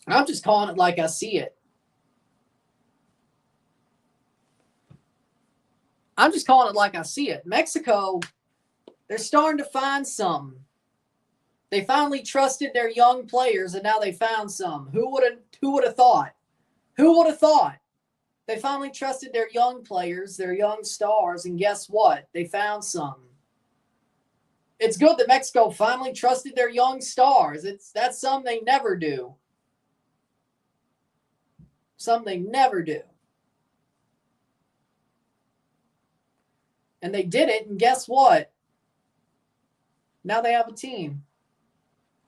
I'm just calling it like I see it. I'm just calling it like I see it. Mexico, they're starting to find something. They finally trusted their young players, and now they found some. Who would have thought? Who would have thought? They finally trusted their young players, their young stars, and guess what? They found some. It's good that Mexico finally trusted their young stars. That's something they never do. Something they never do. And they did it, and guess what? Now they have a team.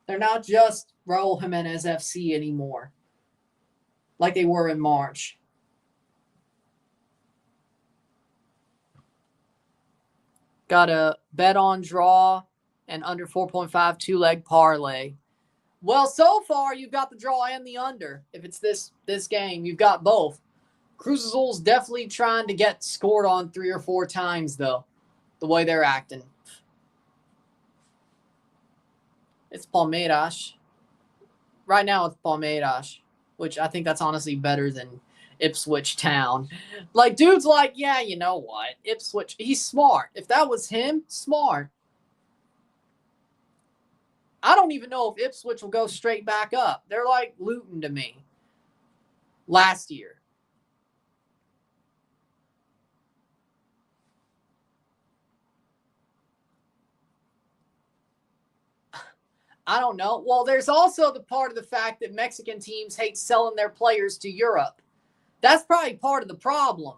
They're not just Raul Jimenez FC anymore, like they were in March. Got a bet on draw and under 4.5 two-leg parlay. Well, so far you've got the draw and the under. If it's this game, you've got both. Cruz Azul's definitely trying to get scored on 3 or 4 times, though, the way they're acting. It's Palmeiras. Right now it's Palmeiras, which I think that's honestly better than Ipswich Town. Like, dude's like, yeah, you know what? Ipswich, he's smart. If that was him, smart. I don't even know if Ipswich will go straight back up. They're like Luton to me last year. I don't know. Well, there's also the part of the fact that Mexican teams hate selling their players to Europe. That's probably part of the problem.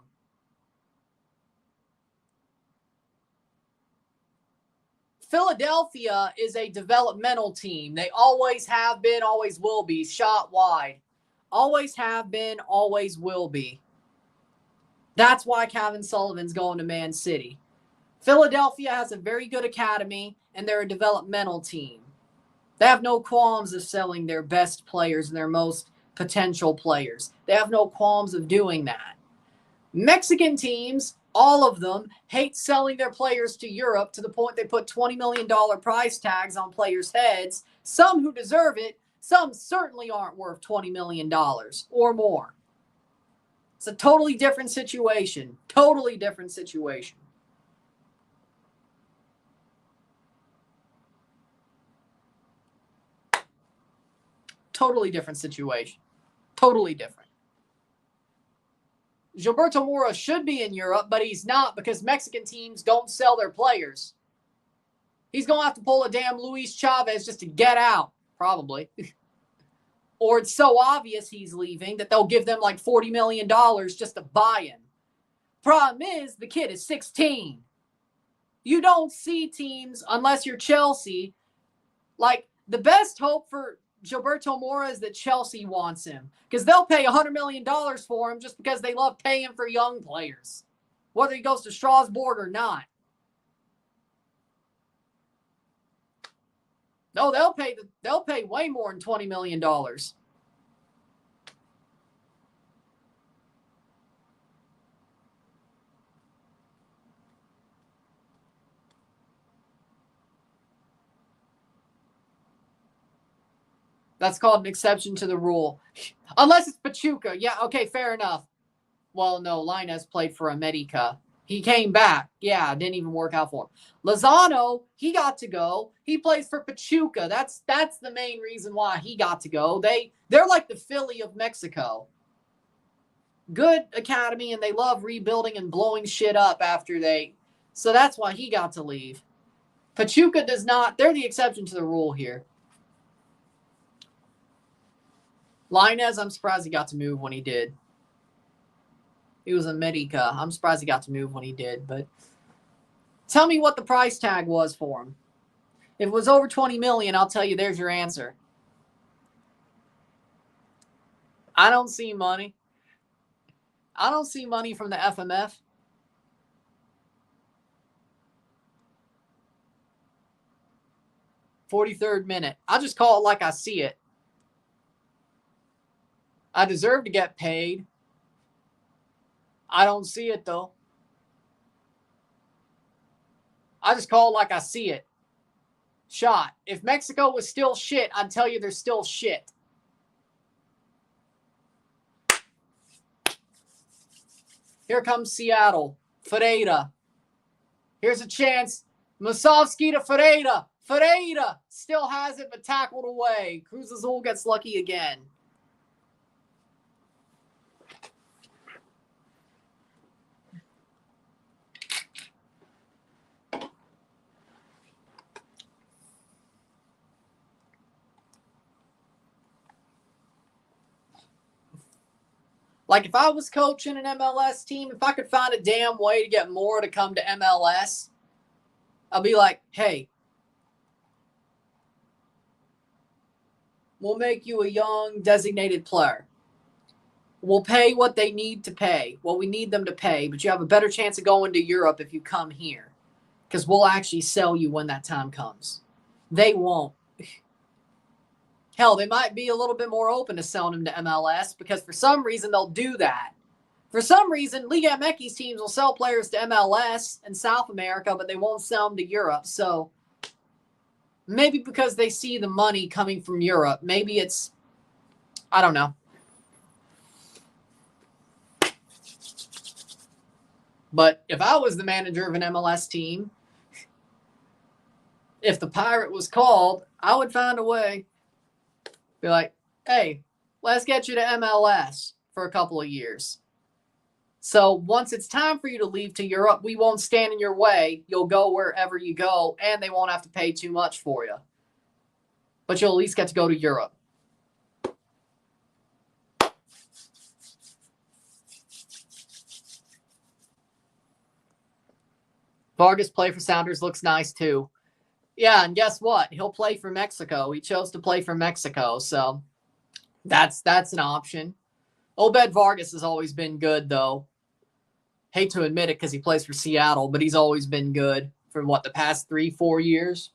Philadelphia is a developmental team. They always have been, always will be, shot wide. Always have been, always will be. That's why Kevin Sullivan's going to Man City. Philadelphia has a very good academy, and they're a developmental team. They have no qualms of selling their best players and their most potential players. They have no qualms of doing that. Mexican teams, all of them, hate selling their players to Europe to the point they put $20 million price tags on players' heads. Some who deserve it, some certainly aren't worth $20 million or more. It's a totally different situation. Totally different situation. Totally different situation. Totally different. Gilberto Mora should be in Europe, but he's not because Mexican teams don't sell their players. He's going to have to pull a damn Luis Chavez just to get out, probably. Or it's so obvious he's leaving that they'll give them like $40 million just to buy him. Problem is, the kid is 16. You don't see teams, unless you're Chelsea, like the best hope for Gilberto Mora is that Chelsea wants him because they'll pay $100 million for him just because they love paying for young players, whether he goes to Strasbourg or not. No, they'll pay way more than $20 million. That's called an exception to the rule. Unless it's Pachuca. Yeah, okay, fair enough. Well, no, Lainez played for America. He came back. Yeah, didn't even work out for him. Lozano, he got to go. He plays for Pachuca. That's the main reason why he got to go. They're like the Philly of Mexico. Good academy, and they love rebuilding and blowing shit up after so that's why he got to leave. Pachuca does not. They're the exception to the rule here. Lainez, I'm surprised he got to move when he did. He was in America. I'm surprised he got to move when he did. But tell me what the price tag was for him. If it was over $20 million, I'll tell you there's your answer. I don't see money. I don't see money from the FMF. "43rd minute. I'll just call it like I see it. I deserve to get paid. I don't see it, though. I just call it like I see it. Shot. If Mexico was still shit, I'd tell you they're still shit. Here comes Seattle. Ferreira. Here's a chance. Musovski to Ferreira. Ferreira still has it, but tackled away. Cruz Azul gets lucky again. Like, if I was coaching an MLS team, if I could find a damn way to get Mora to come to MLS, I'll be like, hey, we'll make you a young designated player. We'll pay what they need to pay, what we need them to pay, but you have a better chance of going to Europe if you come here because we'll actually sell you when that time comes. They won't. Hell, they might be a little bit more open to selling him to MLS because for some reason they'll do that. For some reason, Liga MX teams will sell players to MLS and South America, but they won't sell them to Europe. So maybe because they see the money coming from Europe. Maybe it's, I don't know. But if I was the manager of an MLS team, if the Pirate was called, I would find a way. Be like, hey, let's get you to MLS for a couple of years. So once it's time for you to leave to Europe, we won't stand in your way. You'll go wherever you go, and they won't have to pay too much for you. But you'll at least get to go to Europe. Vargas play for Sounders looks nice too. Yeah, and guess what? He'll play for Mexico. He chose to play for Mexico, so that's an option. Obed Vargas has always been good, though. Hate to admit it because he plays for Seattle, but he's always been good for, the past 3-4 years?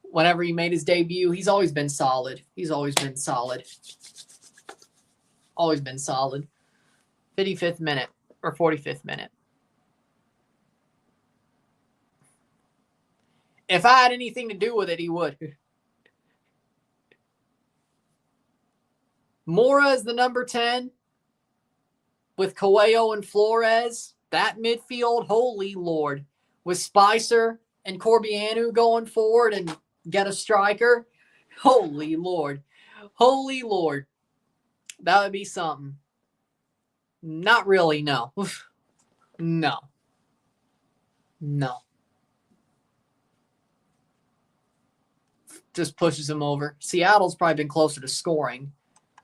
Whenever he made his debut, he's always been solid. He's always been solid. Always been solid. 55th minute or 45th minute. If I had anything to do with it, he would. Mora is the number 10 with Coelho and Flores. That midfield, holy Lord. With Spicer and Corbianu going forward and get a striker. Holy Lord. Holy Lord. That would be something. Not really, no. No. No. Just pushes him over. Seattle's probably been closer to scoring.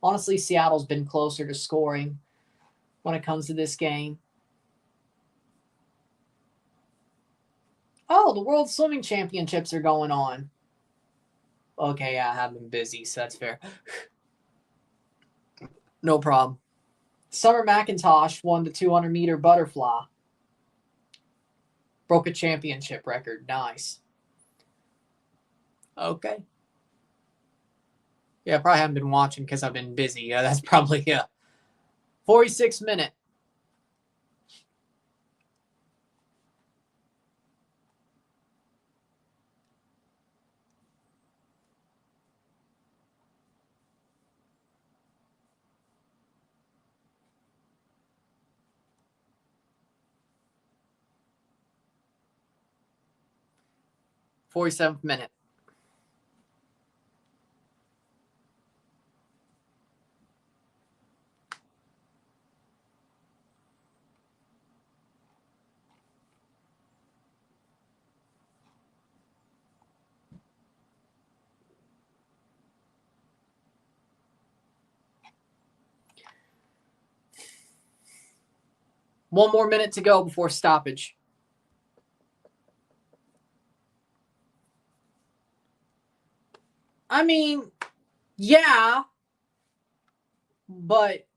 Honestly, Seattle's been closer to scoring when it comes to this game. Oh, the World Swimming Championships are going on. Okay, yeah, I have been busy, so that's fair. No problem. Summer McIntosh won the 200-meter butterfly. Broke a championship record. Nice. Okay. Yeah, I probably haven't been watching because I've been busy. Yeah, that's probably, 46 minute. th minute. One more minute to go before stoppage. I mean, yeah, but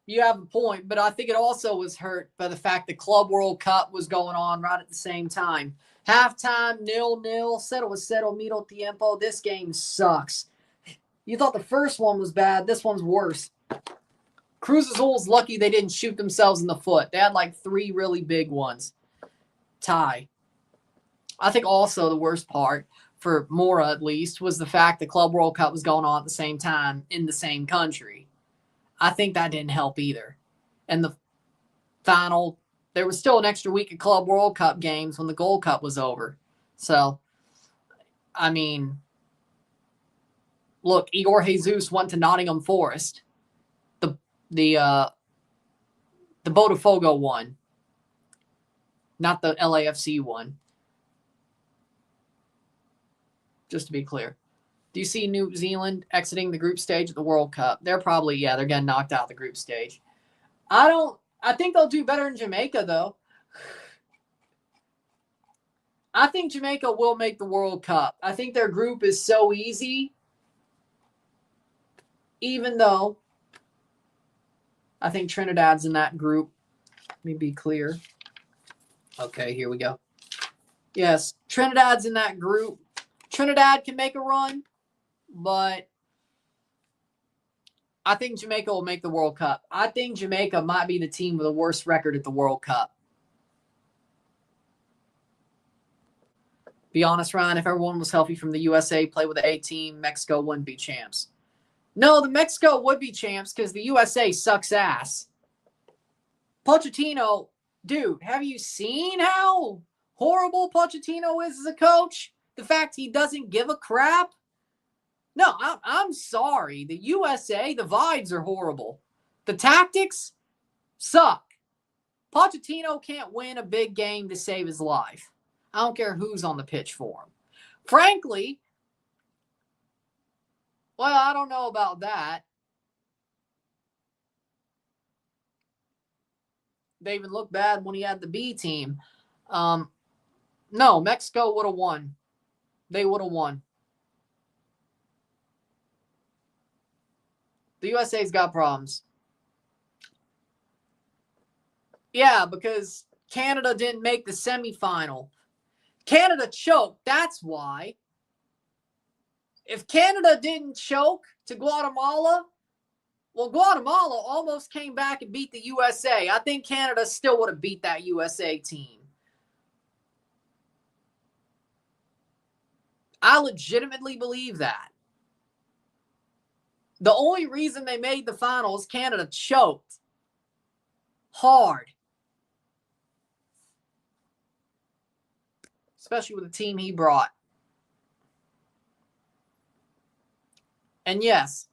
you have a point. But I think it also was hurt by the fact the Club World Cup was going on right at the same time. Halftime, 0-0. Settle was settle, middle tiempo. This game sucks. You thought the first one was bad. This one's worse. Cruz Azul's lucky they didn't shoot themselves in the foot. They had like 3 really big ones. Tie. I think also the worst part, for Mora at least, was the fact the Club World Cup was going on at the same time in the same country. I think that didn't help either. And the final, there was still an extra week of Club World Cup games when the Gold Cup was over. So, I mean, look, Igor Jesus went to Nottingham Forest. The Botafogo one, not the LAFC one. Just to be clear. Do you see New Zealand exiting the group stage of the World Cup? They're probably, they're getting knocked out of the group stage. I think they'll do better in Jamaica, though. I think Jamaica will make the World Cup. I think their group is so easy, even though I think Trinidad's in that group. Let me be clear. Okay, here we go. Yes, Trinidad's in that group. Trinidad can make a run, but I think Jamaica will make the World Cup. I think Jamaica might be the team with the worst record at the World Cup. Be honest, Ryan, if everyone was healthy from the USA, play with the A team, Mexico wouldn't be champs. No, the Mexico would be champs because the USA sucks ass. Pochettino, dude, have you seen how horrible Pochettino is as a coach? The fact he doesn't give a crap? No, I'm sorry. The USA, the vibes are horrible. The tactics suck. Pochettino can't win a big game to save his life. I don't care who's on the pitch for him. Frankly, well, I don't know about that. They even looked bad when he had the B team. No, Mexico would have won. They would have won. The USA's got problems. Yeah, because Canada didn't make the semifinal. Canada choked. That's why. If Canada didn't choke to Guatemala, well, Guatemala almost came back and beat the USA. I think Canada still would have beat that USA team. I legitimately believe that. The only reason they made the finals, Canada choked hard. Especially with the team he brought. And yes,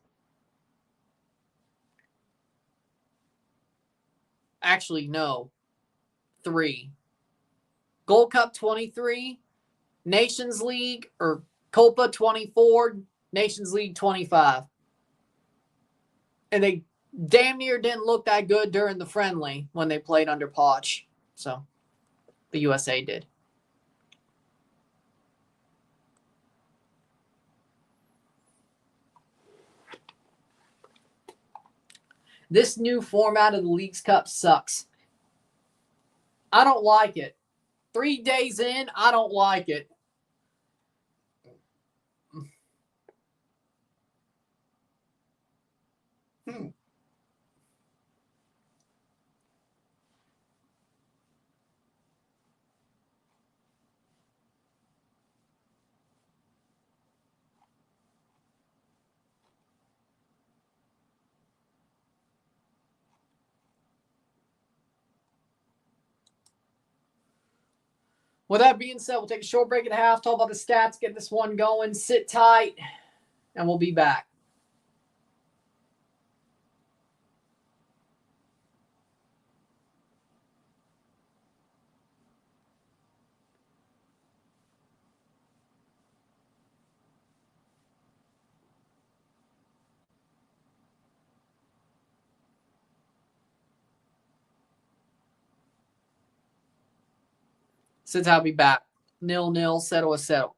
actually, no, 3. Gold Cup 23, Nations League, or Copa 24, Nations League 25. And they damn near didn't look that good during the friendly when they played under Poch. So the USA did. This new format of the Leagues Cup sucks. I don't like it. 3 days in, I don't like it. With that being said, we'll take a short break at half, talk about the stats, get this one going, sit tight, and we'll be back. Since I'll be back. 0-0, settle a settle.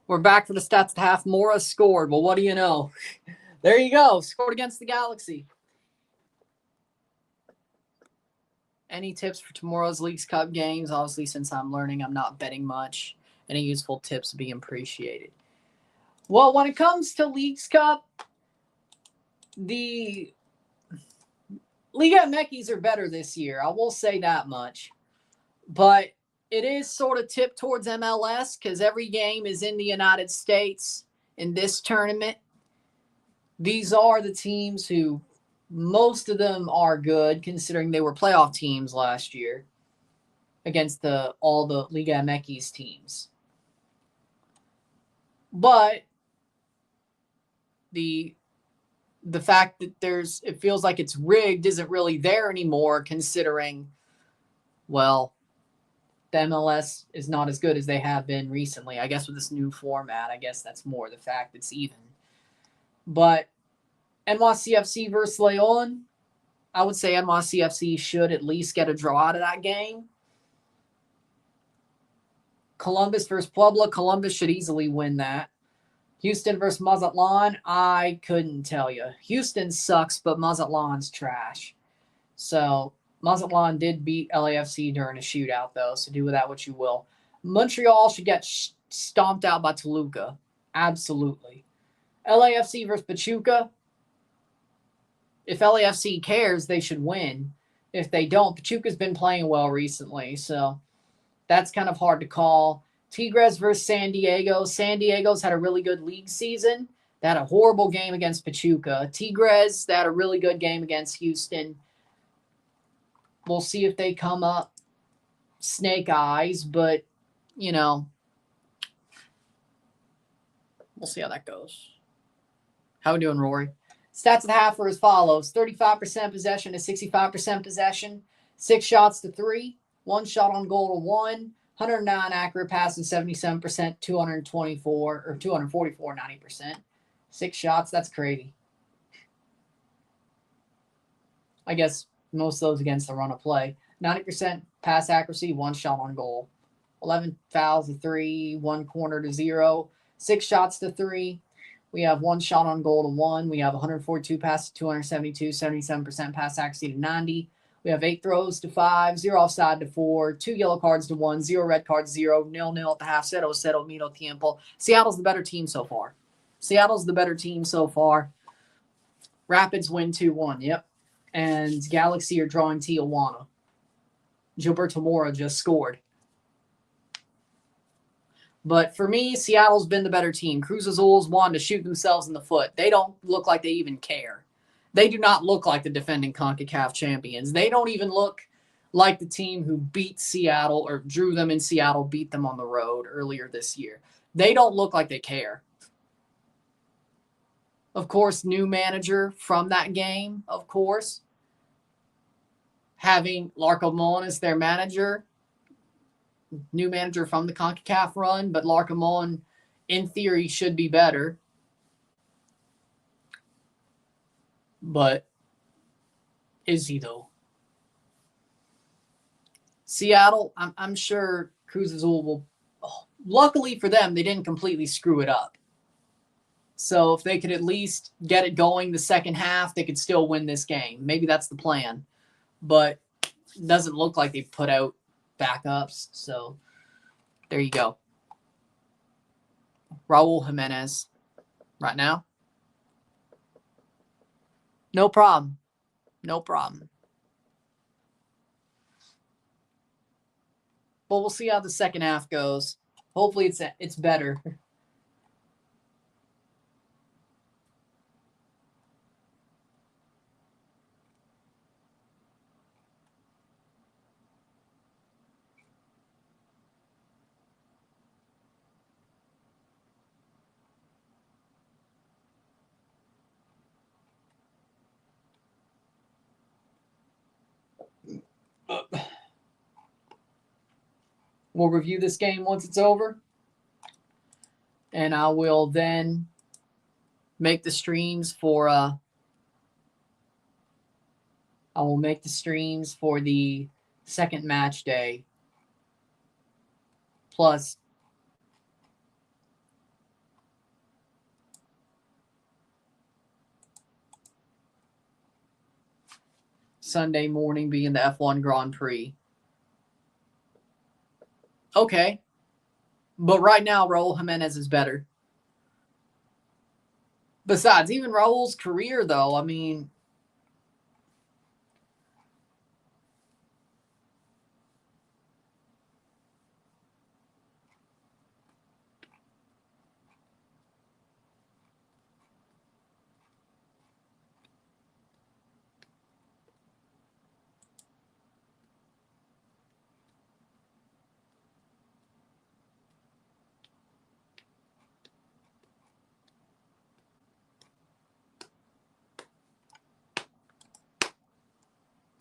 We're back for the stats at half. Mora scored. Well, what do you know? There you go. Scored against the Galaxy. Any tips for tomorrow's Leagues Cup games? Obviously, since I'm learning, I'm not betting much. Any useful tips would be appreciated. Well, when it comes to Leagues Cup, the Liga MX are better this year. I will say that much. But it is sort of tipped towards MLS because every game is in the United States in this tournament. These are the teams who, most of them are good considering they were playoff teams last year against all the Liga MX teams. But the fact that it feels like it's rigged isn't really there anymore considering, well, the MLS is not as good as they have been recently. I guess with this new format, I guess that's more the fact it's even. But NYCFC versus Leon, I would say NYCFC should at least get a draw out of that game. Columbus versus Puebla, Columbus should easily win that. Houston versus Mazatlan, I couldn't tell you. Houston sucks, but Mazatlan's trash. So Mazatlan did beat LAFC during a shootout, though, so do with that what you will. Montreal should get stomped out by Toluca. Absolutely. LAFC versus Pachuca. If LAFC cares, they should win. If they don't, Pachuca's been playing well recently, so that's kind of hard to call. Tigres versus San Diego. San Diego's had a really good league season. They had a horrible game against Pachuca. Tigres, they had a really good game against Houston. We'll see if they come up snake eyes, but, we'll see how that goes. How we doing, Rory? Stats at the half are as follows. 35% possession to 65% possession. 6 shots to 3. 1 shot on goal to 1. 109 accurate passes, 77%, 244, 90%. 6 shots, that's crazy. I guess most of those against the run of play. 90% pass accuracy, 1 shot on goal. 11 fouls to 3, 1 corner to 0. 6 shots to 3. We have 1 shot on goal to 1. We have 142 passes to 272, 77% pass accuracy to 90. We have 8 throws to 5, 0 offside to 4, 2 yellow cards to 1, 0 red cards, 0, 0-0 at the half. Zeroh, Mito, tiempo. Seattle's the better team so far. Rapids win 2-1, yep. And Galaxy are drawing Tijuana. Gilberto Mora just scored. But for me, Seattle's been the better team. Cruz Azul's wanted to shoot themselves in the foot. They don't look like they even care. They do not look like the defending CONCACAF champions. They don't even look like the team who beat Seattle or drew them in Seattle, beat them on the road earlier this year. They don't look like they care. Of course, new manager from that game, of course. Having Larcamon as their manager. New manager from the CONCACAF run, but Larcamon, in theory, should be better. But is he, though? Seattle, I'm sure Cruz Azul will... luckily for them, they didn't completely screw it up. So if they could at least get it going the second half, they could still win this game. Maybe that's the plan. But it doesn't look like they put out backups. So there you go. Raul Jimenez right now. No problem. But we'll see how the second half goes. Hopefully it's better. We'll review this game once it's over. And I will then make the streams for the second match day. Plus Sunday morning being the F1 Grand Prix. Okay. But right now, Raul Jimenez is better. Besides, even Raul's career, though, I mean,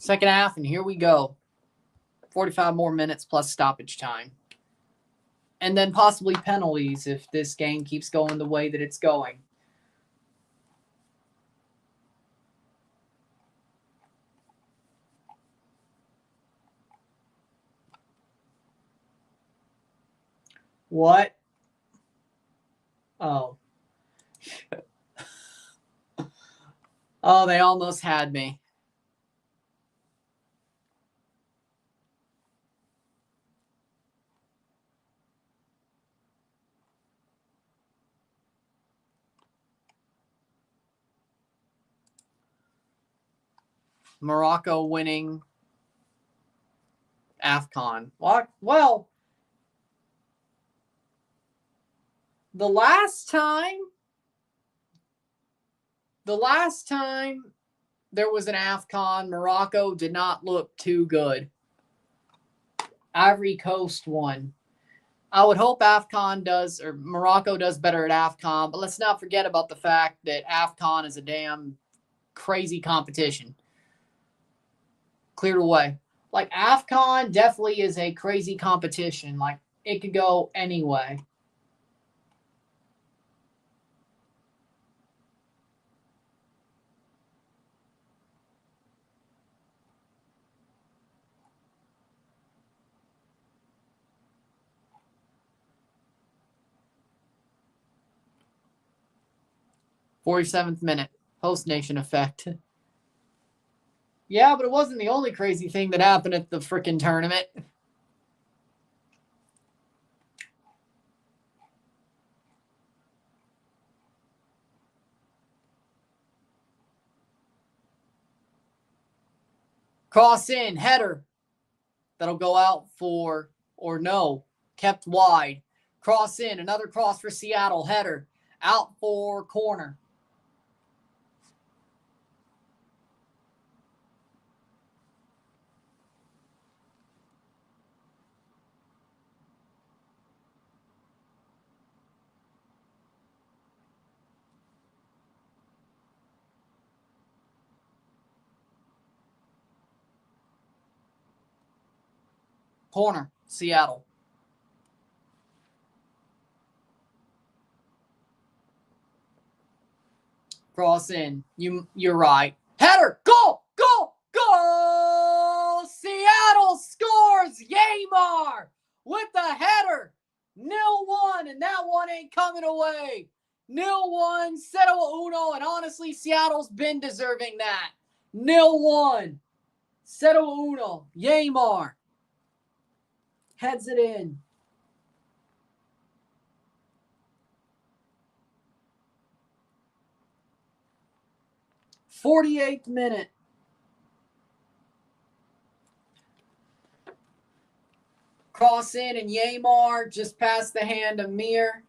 second half, and here we go. 45 more minutes plus stoppage time. And then possibly penalties if this game keeps going the way that it's going. What? Oh. Oh, they almost had me. Morocco winning AFCON. What? Well, the last time there was an AFCON, Morocco did not look too good. Ivory Coast won. I would hope AFCON does, or Morocco does better at AFCON, but let's not forget about the fact that AFCON is a damn crazy competition. Cleared away. Like, AFCON definitely is a crazy competition. Like, it could go any way. .47th minute. Host nation effect. Yeah, but it wasn't the only crazy thing that happened at the frickin' tournament. Cross in, header. That'll go out for, or no, kept wide. Cross in, another cross for Seattle, header. Out for corner. Corner, Seattle. Cross in. You're right. Header! Goal! Goal! Goal! Seattle scores! Yamar with the header. 0-1, and that one ain't coming away. 0-1, Zeroh uno, and honestly, Seattle's been deserving that. 0-1, Zeroh uno, Yamar heads it in. 48th minute. Cross in, and Yamar just past the hand of Mir.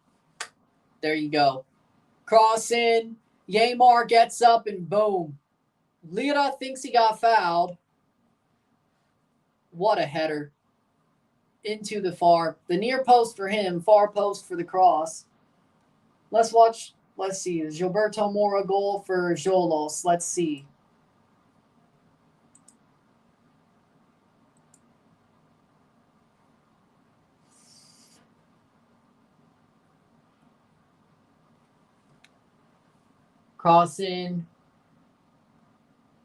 There you go. Cross in. Yamar gets up, and boom. Lira thinks he got fouled. What a header. Into the the near post for him, far post for the cross. Let's watch. Let's see. Gilberto Mora goal for Jolos. Let's see. Cross in.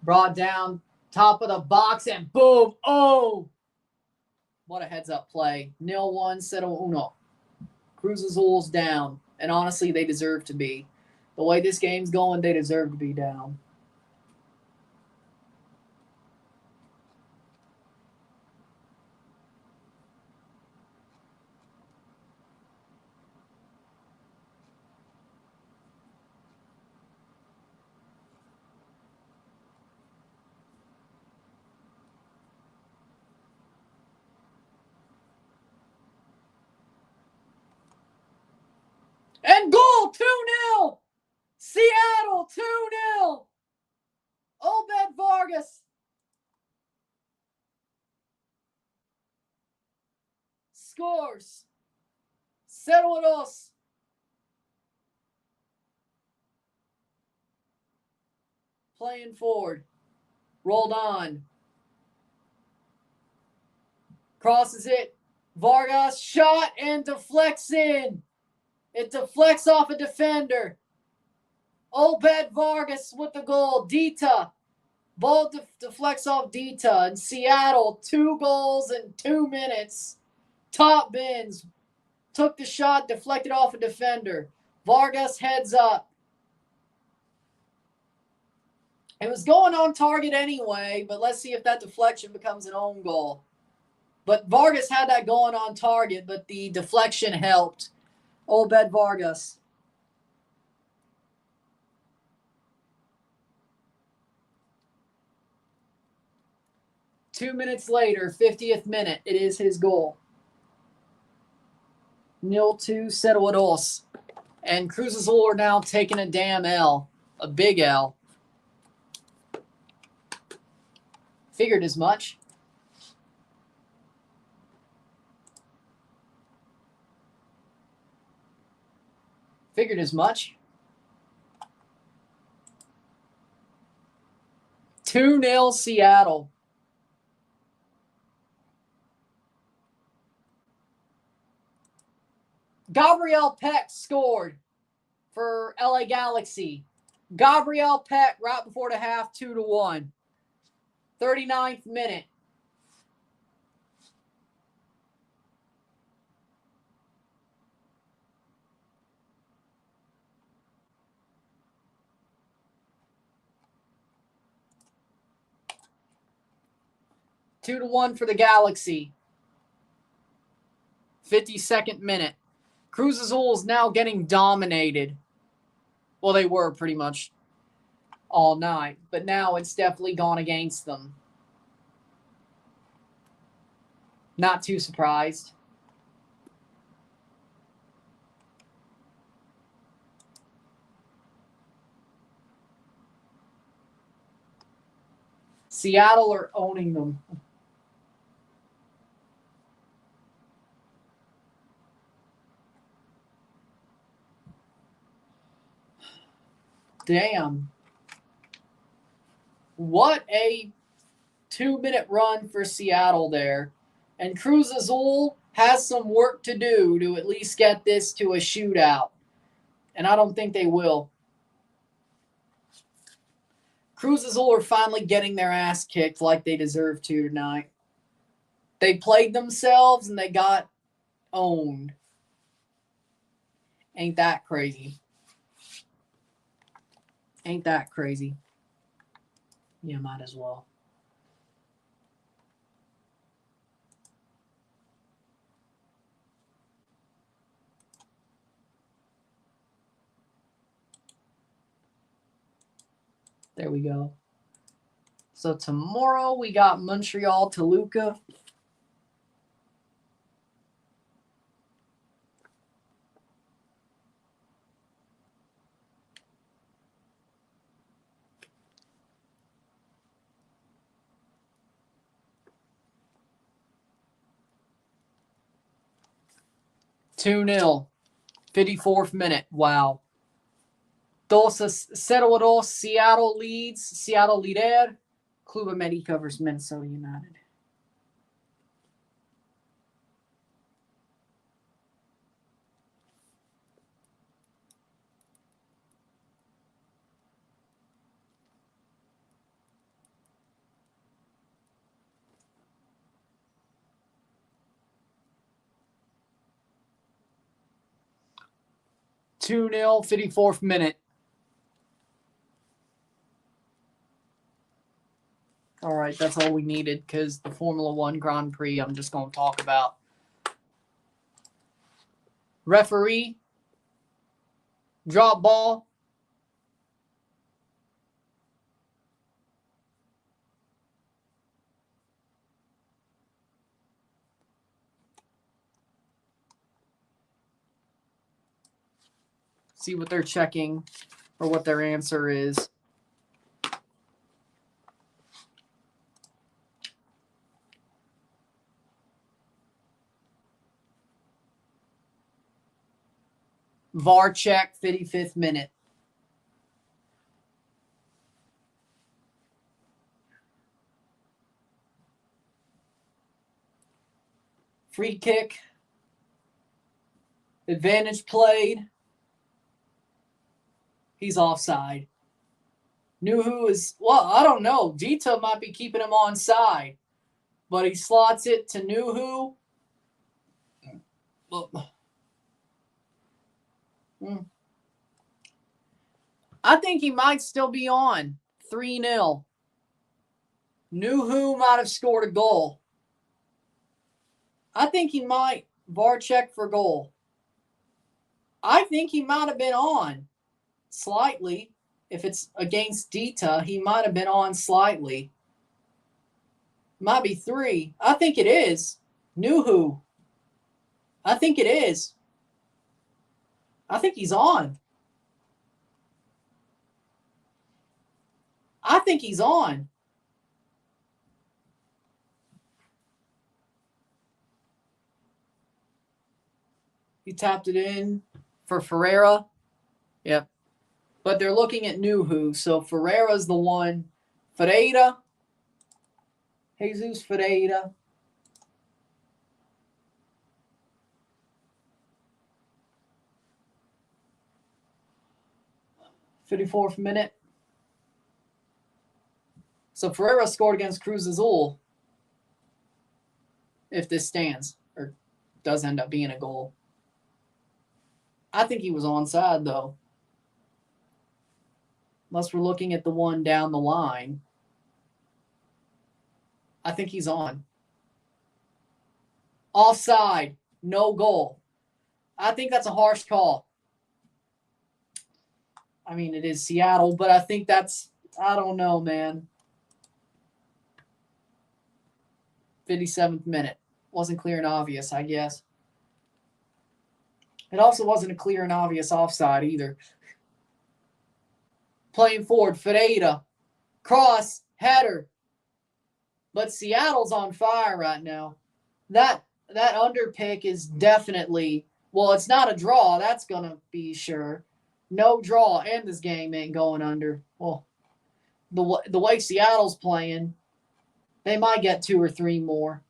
Brought down. Top of the box, and boom. Oh! What a heads-up play. 0-1, Zeroh uno. Cruz Azul's down. And honestly, they deserve to be. The way this game's going, they deserve to be down. And goal, 2-0. Seattle, 2-0. Obed Vargas scores. Zeroh. Playing forward. Rolled on. Crosses it. Vargas shot and deflects in. It deflects off a defender. Obed Vargas with the goal. Dita. Ball deflects off Dita. And Seattle, 2 goals in 2 minutes. Top bins. Took the shot, deflected off a defender. Vargas heads up. It was going on target anyway, but let's see if that deflection becomes an own goal. But Vargas had that going on target, but the deflection helped. Obed Vargas. Two minutes later, 50th minute, it is his goal. 0-2, Zeroh. And Cruz Azul are now taking a damn L. A big L. Figured as much. Figured as much. 2-0 Seattle. Gabriel Peck scored for LA Galaxy. Gabriel Peck right before the half, 2-1. 39th minute. Two to one for the Galaxy. 52nd minute. Cruz Azul is now getting dominated. Well, they were pretty much all night, but now it's definitely gone against them. Not too surprised. Seattle are owning them. Damn. What a 2-minute run for Seattle there. And Cruz Azul has some work to do to at least get this to a shootout. And I don't think they will. Cruz Azul are finally getting their ass kicked like they deserve to tonight. They played themselves and they got owned. Ain't that crazy? Ain't that crazy? Yeah, might as well. There we go. So tomorrow we got Montreal Toluca. Two 0 54th minute. Wow. Zeroh, Seattle leads. Seattle líder. Club America versus Minnesota United. Two 0 54th minute. All right, that's all we needed because the Formula One Grand Prix I'm just going to talk about. Referee, drop ball. See what they're checking or what their answer is. VAR check, 55th minute. Free kick. Advantage played. He's offside. Nuhu is, well, I don't know. Dita might be keeping him onside. But he slots it to Nuhu. I think he might still be on. 3-0. Nuhu might have scored a goal. I think he might. VAR check for goal. I think he might have been on slightly. If it's against Dita, he might have been on slightly. Might be 3. I think it is. Nuhu. I think it is. I think he's on. I think he's on. He tapped it in for Ferreira. Yep. But they're looking at Nuhu. So Ferreira's the one. Ferreira. Jesus Ferreira. th minute. So Ferreira scored against Cruz Azul. If this stands or does end up being a goal. I think he was onside, though. Unless we're looking at the one down the line. I think he's on. Offside. No goal. I think that's a harsh call. I mean, it is Seattle, but I think that's, I don't know, man. 57th minute. Wasn't clear and obvious, I guess. It also wasn't a clear and obvious offside either. Playing forward, Ferreira. Cross, header. But Seattle's on fire right now. That underpick is definitely, well, it's not a draw. That's going to be sure. No draw, and this game ain't going under. Well, the way Seattle's playing, they might get 2 or 3 more.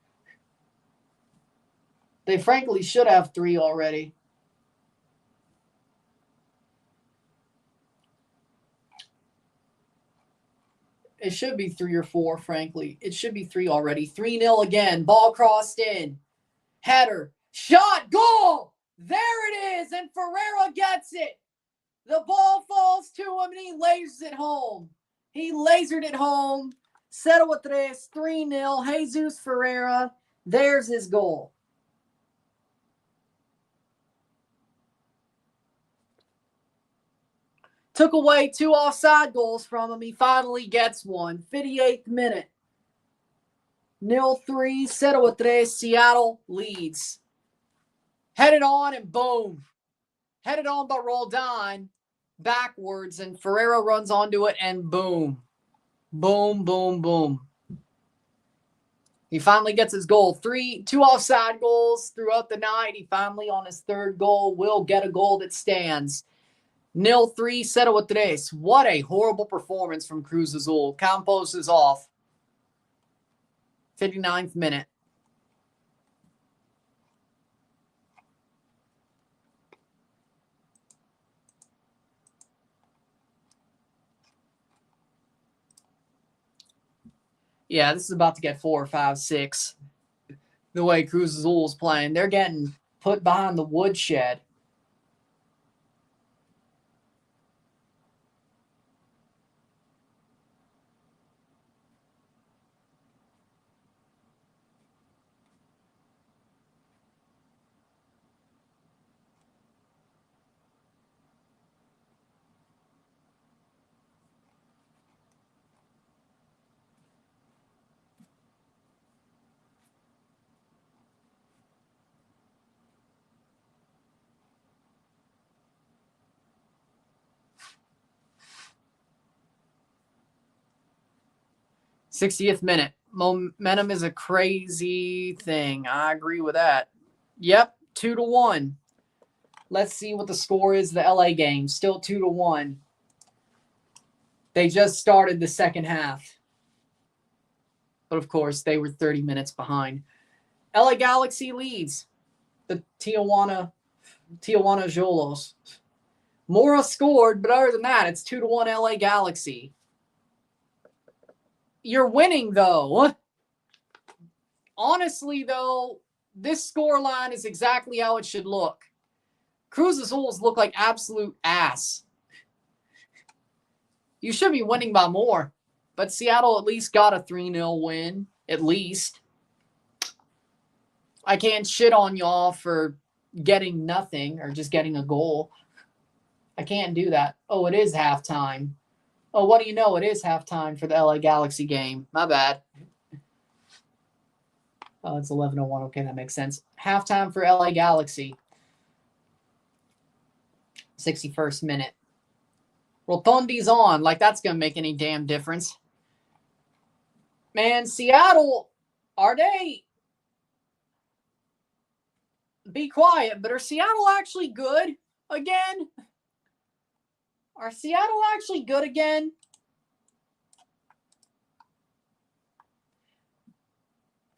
They frankly should have 3 already. It should be 3 or 4, frankly. It should be 3 already. 3-0 again. Ball crossed in. Header. Shot. Goal! There it is, and Ferreira gets it. The ball falls to him, and he lasers it home. He lasered it home. Zeroh 3-0. Jesus Ferreira. There's his goal. Took away 2 offside goals from him. He finally gets one. 58th minute. 0-3. Zeroh 3. Seattle leads. Headed on and boom. Headed on by Roldan. Backwards, and Ferreira runs onto it, and boom. Boom, boom, boom. He finally gets his goal. 2 offside goals throughout the night. He finally, on his 3rd goal, will get a goal that stands. 0-3, Zeroh 3. What a horrible performance from Cruz Azul. Campos is off. 59th minute. Yeah, this is about to get 4, 5, 6. The way Cruz Azul is playing. They're getting put behind the woodshed. 60th minute. Momentum is a crazy thing. I agree with that. Yep, 2-1. Let's see what the score is. The LA game still 2-1. They just started the second half, but of course they were 30 minutes behind. LA Galaxy leads the Tijuana Jolos. Mora scored, but other than that, it's 2-1 LA Galaxy. You're winning, though. Honestly, though, this scoreline is exactly how it should look. Cruz Azuls look like absolute ass. You should be winning by more. But Seattle at least got a 3-0 win. At least. I can't shit on y'all for getting nothing or just getting a goal. I can't do that. Oh, it is halftime. Oh, what do you know? It is halftime for the LA Galaxy game. My bad. Oh, it's 11:01. Okay, that makes sense. Halftime for LA Galaxy. 61st minute. Rotondi's on. Like, that's going to make any damn difference. Man, Seattle, are they... Be quiet, but are Seattle actually good again? Are Seattle actually good again?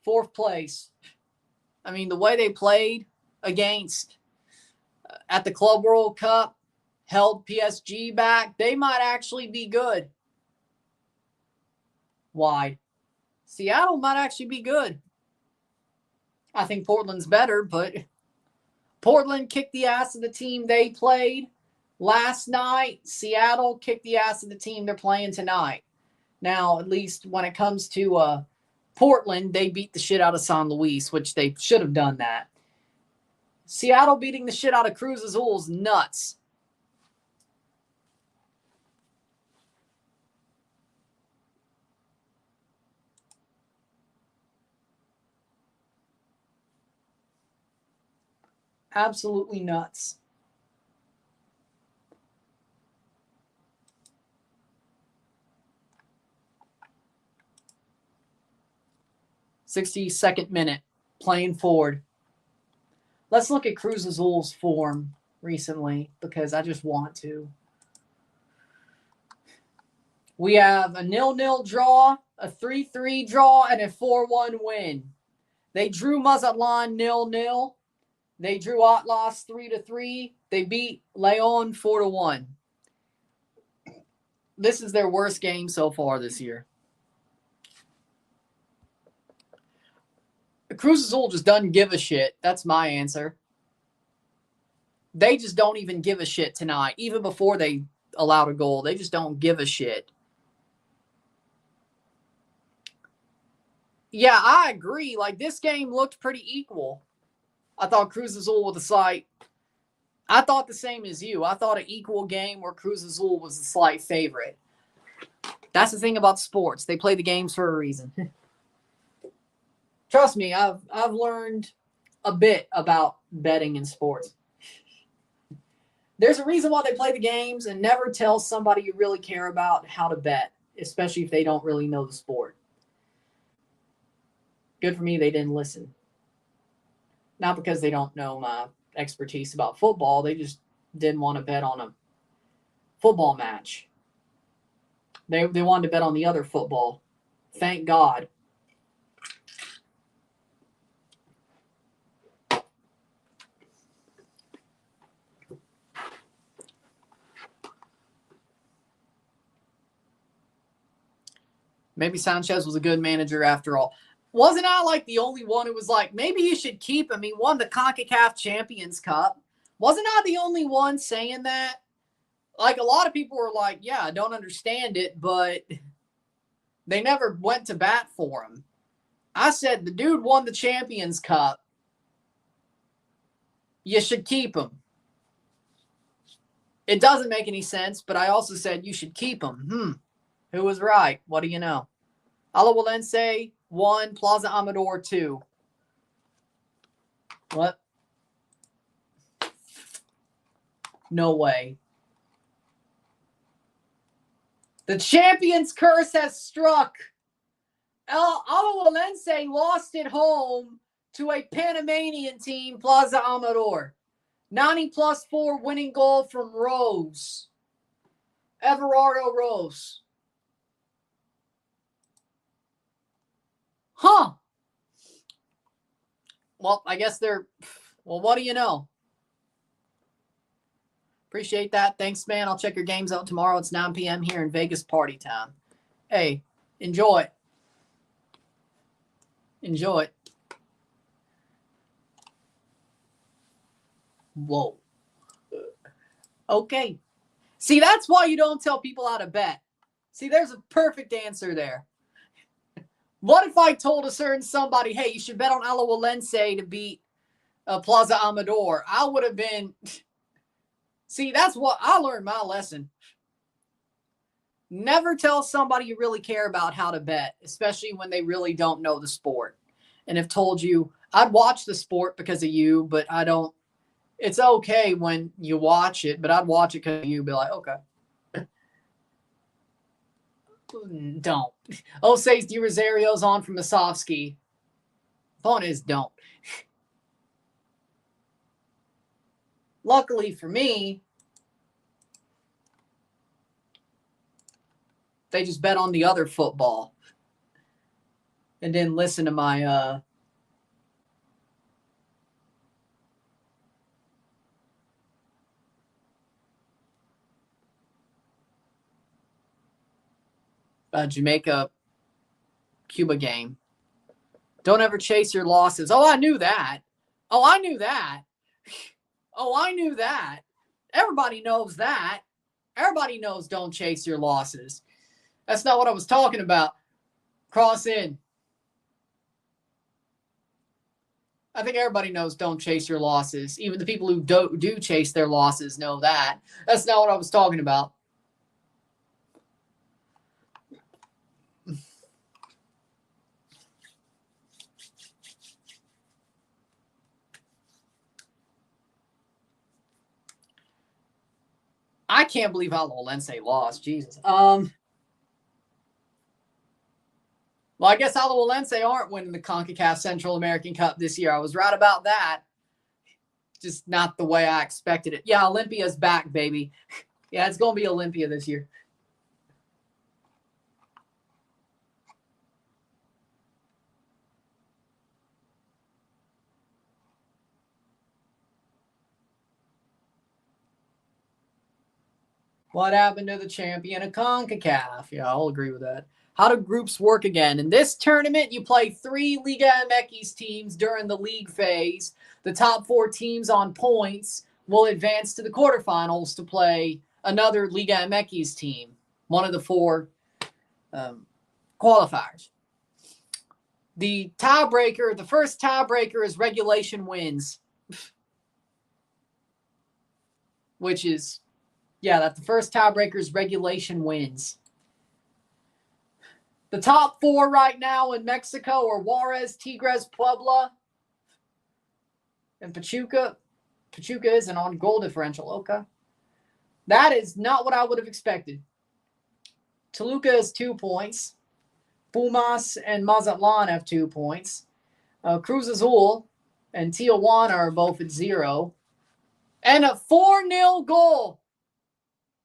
Fourth place. I mean, the way they played against at the Club World Cup, held PSG back, they might actually be good. Why? Seattle might actually be good. I think Portland's better, but Portland kicked the ass of the team they played last night. Seattle kicked the ass of the team they're playing tonight. Now, at least when it comes to Portland, they beat the shit out of San Luis, which they should have done that. Seattle beating the shit out of Cruz Azul's nuts. Absolutely nuts. "62nd minute, playing forward." Let's look at Cruz Azul's form recently because I just want to. We have a 0-0 draw, a 3-3 draw, and a 4-1 win. They drew Mazatlan 0-0. They drew Atlas 3-3. They beat Leon 4-1. This is their worst game so far this year. Cruz Azul just doesn't give a shit. That's my answer. They just don't even give a shit tonight. Even before they allowed a goal, they just don't give a shit. Yeah, I agree. Like, this game looked pretty equal. I thought Cruz Azul was a slight... I thought the same as you. I thought an equal game where Cruz Azul was the slight favorite. That's the thing about sports. They play the games for a reason. Trust me, I've learned a bit about betting in sports. There's a reason why they play the games, and never tell somebody you really care about how to bet, especially if they don't really know the sport. Good for me, they didn't listen. Not because they don't know my expertise about football. They just didn't want to bet on a football match. They wanted to bet on the other football. Thank God. Maybe Sanchez was a good manager after all. Wasn't I like the only one who was like, maybe you should keep him? He won the CONCACAF Champions Cup. Wasn't I the only one saying that? Like, a lot of people were like, yeah, I don't understand it, but they never went to bat for him. I said, the dude won the Champions Cup. You should keep him. It doesn't make any sense, but I also said you should keep him. Who was right? What do you know? Alajuelense 1, Plaza Amador 2. What? No way. The champion's curse has struck. Alajuelense lost at home to a Panamanian team, Plaza Amador. 90+4 winning goal from Rose. Everardo Rose. Huh. Well, I guess they're... Well, what do you know? Appreciate that. Thanks, man. I'll check your games out tomorrow. It's 9 p.m. here in Vegas, party time. Hey, enjoy. Enjoy. Whoa. Okay. See, that's why you don't tell people how to bet. See, there's a perfect answer there. What if I told a certain somebody, hey, you should bet on Alajuelense to beat Plaza Amador? I would have been... See, that's what I learned my lesson. Never tell somebody you really care about how to bet, especially when they really don't know the sport. And have told you, I'd watch the sport because of you, but I don't. It's okay when you watch it, but I'd watch it because of you. Be like, okay. Don't. Oh, says D. Rosario's on from Masovsky. Phone is don't. Luckily for me, they just bet on the other football and then listen to my Jamaica-Cuba game. Don't ever chase your losses. Oh, I knew that. Oh, I knew that. Oh, I knew that. Everybody knows that. Everybody knows don't chase your losses. That's not what I was talking about. Cross in. I think everybody knows don't chase your losses. Even the people who do chase their losses know that. That's not what I was talking about. I can't believe Alajuelense lost. Jesus. Well, I guess Alajuelense aren't winning the CONCACAF Central American Cup this year. I was right about that. Just not the way I expected it. Yeah, Olympia's back, baby. Yeah, it's going to be Olympia this year. What happened to the champion of CONCACAF? Yeah, I'll agree with that. How do groups work again? In this tournament, you play 3 Liga MX teams during the league phase. The top 4 teams on points will advance to the quarterfinals to play another Liga MX team, one of the 4 qualifiers. The tiebreaker, the first tiebreaker is regulation wins, which is, yeah, that the first tiebreaker is regulation wins. The top 4 right now in Mexico are Juarez, Tigres, Puebla, and Pachuca. Pachuca isn't on goal differential. Okay. That is not what I would have expected. Toluca has 2 points. Pumas and Mazatlan have 2 points. Cruz Azul and Tijuana are both at 0. And a 4-0 goal.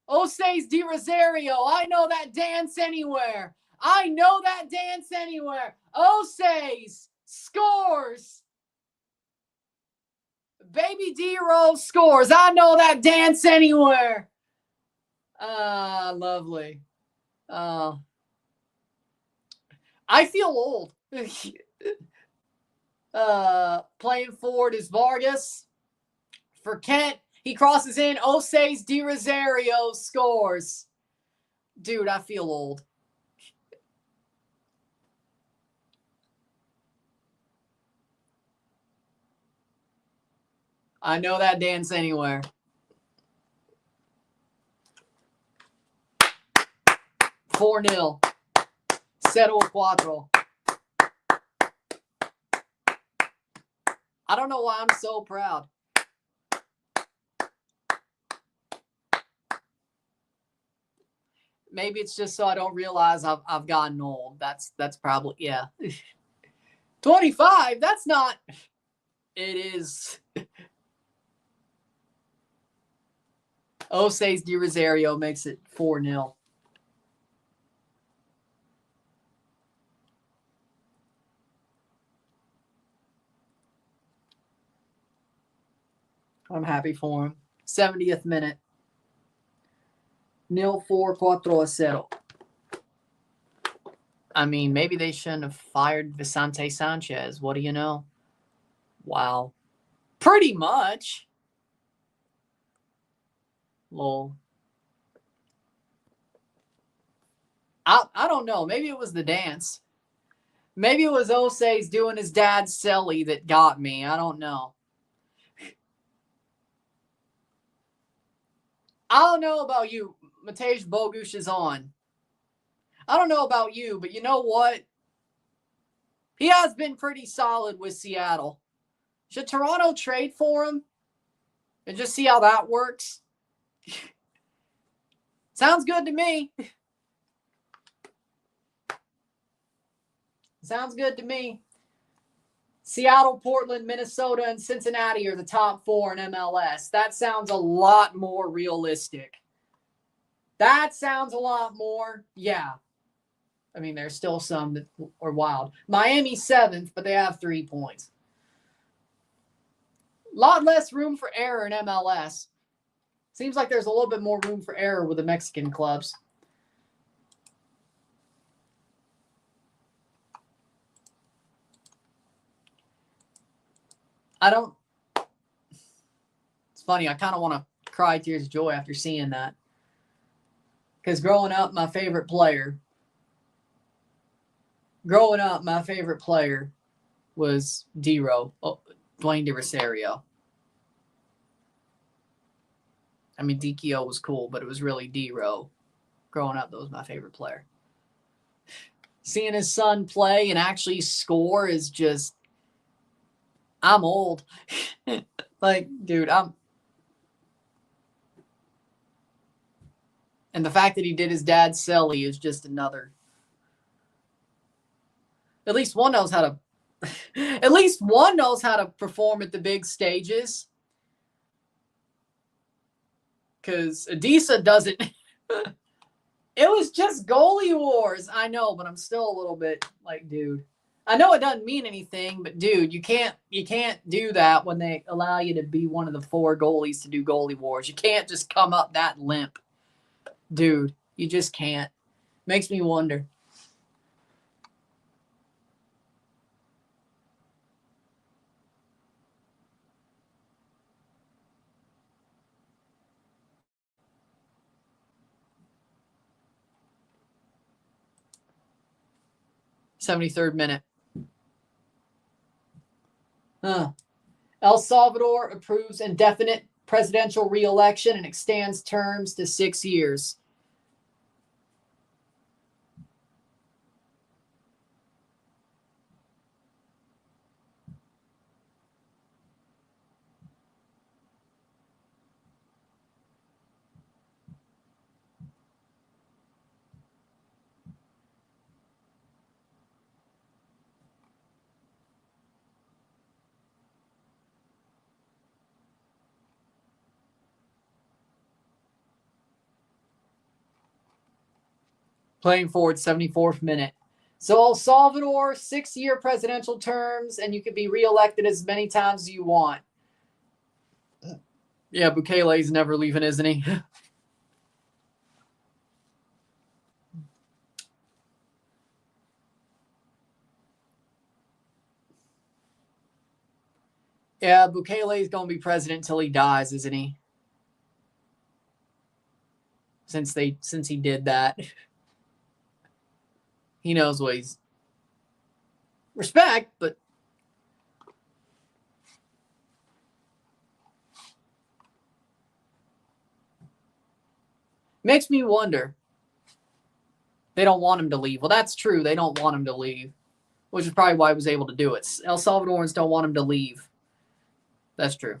Oseis de Rosario. I know that dance anywhere. I know that dance anywhere. Oseis scores. Baby D-Rose scores. I know that dance anywhere. Lovely. I feel old. Playing forward is Vargas. For Kent, he crosses in. Oseis de Rosario scores. Dude, I feel old. I know that dance anywhere. Four 0. Zeroh cuatro. I don't know why I'm so proud. Maybe it's just so I don't realize I've gotten old. That's probably, yeah. 25, that's not, it is. Ose's de Rosario makes it 4-0. I'm happy for him. 70th minute. 0-4-4-0. I mean, maybe they shouldn't have fired Vicente Sanchez. What do you know? Wow. Pretty much. Lol. I don't know. Maybe it was the dance. Maybe it was Ose's doing his dad's celly that got me. I don't know. I don't know about you. Matej Bogusz is on. I don't know about you, but you know what? He has been pretty solid with Seattle. Should Toronto trade for him and just see how that works? Sounds good to me. Sounds good to me. Seattle, Portland, Minnesota, and Cincinnati are the top 4 in MLS. That sounds a lot more realistic. That sounds a lot more, yeah. I mean, there's still some that are wild. Miami 7th, but they have 3 points. A lot less room for error in MLS. Seems like there's a little bit more room for error with the Mexican clubs. It's funny, I kind of want to cry tears of joy after seeing that. Because growing up, my favorite player was Zeroh, Dwayne de Rosario. I mean, DKO was cool, but it was really Zeroh. Growing up, that was my favorite player. Seeing his son play and actually score is just, I'm old. Like, dude, and the fact that he did his dad's celly is just another. At least one knows how to perform at the big stages. Because Adisa doesn't. It was just goalie wars. I know, but I'm still a little bit like, dude. I know it doesn't mean anything, but dude, you can't do that when they allow you to be one of the 4 goalies to do goalie wars. You can't just come up that limp. Dude, you just can't. Makes me wonder. $73rd minute. El Salvador approves indefinite presidential re-election and extends terms to 6 years. Playing forward, 74th minute. So El Salvador, 6-year presidential terms, and you can be reelected as many times as you want. Yeah, Bukele's never leaving, isn't he? Yeah, Bukele's going to be president until he dies, isn't he? Since he did that. He knows what he's... Respect, but... Makes me wonder. They don't want him to leave. Well, that's true. They don't want him to leave. Which is probably why he was able to do it. El Salvadorans don't want him to leave. That's true.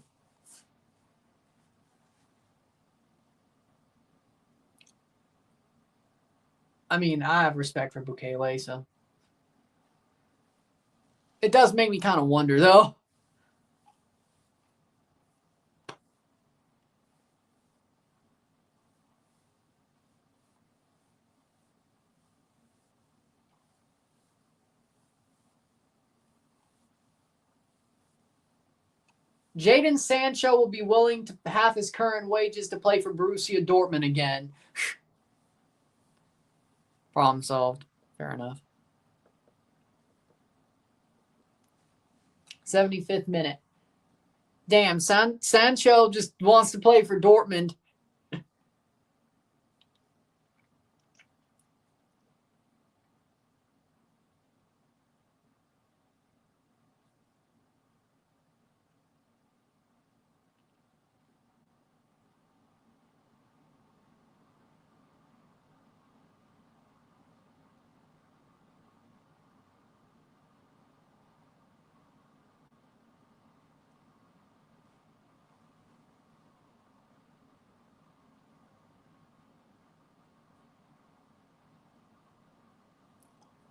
I mean, I have respect for Bukele, so. It does make me kind of wonder, though. Jadon Sancho will be willing to half his current wages to play for Borussia Dortmund again. Problem solved. Fair enough. 75th minute. Damn, Sancho just wants to play for Dortmund.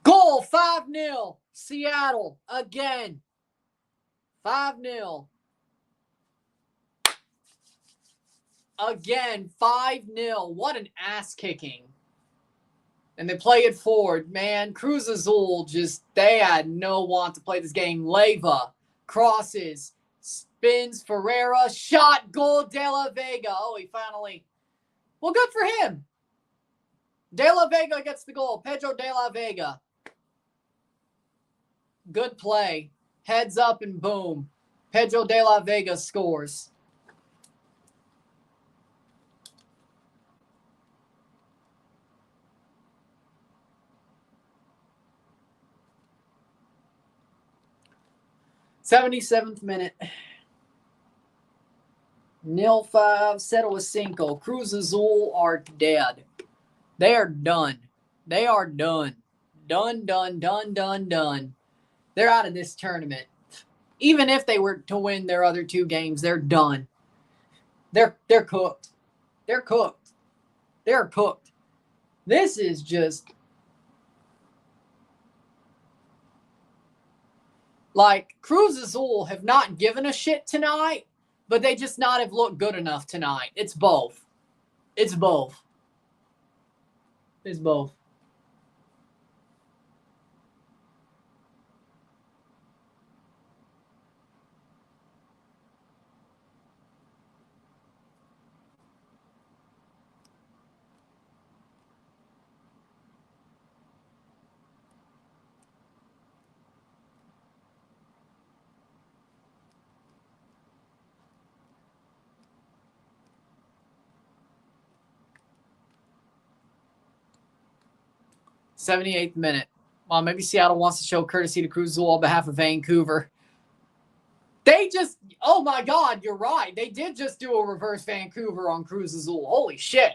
Goal, 5-0. Seattle, again. 5-0. Again, 5-0. What an ass kicking. And they play it forward. Man, Cruz Azul just, they had no want to play this game. Leyva crosses, spins, Ferreira, shot, goal, De La Vega. Oh, he finally, well, good for him. De La Vega gets the goal. Pedro De La Vega. Good play. Heads up and boom. Pedro De La Vega scores. '77th minute. 0-5. Zeroh 5. Cruz Azul are dead. They are done. They are done. Done. They're out of this tournament. Even if they were to win their other two games, they're done. They're cooked. They're cooked. They're cooked. This is just like Cruz Azul have not given a shit tonight, but they just not have looked good enough tonight. It's both. It's both. It's both. '78th minute. Well, maybe Seattle wants to show courtesy to Cruz Azul on behalf of Vancouver. They just, oh my God, you're right. They did just do a reverse Vancouver on Cruz Azul. Holy shit.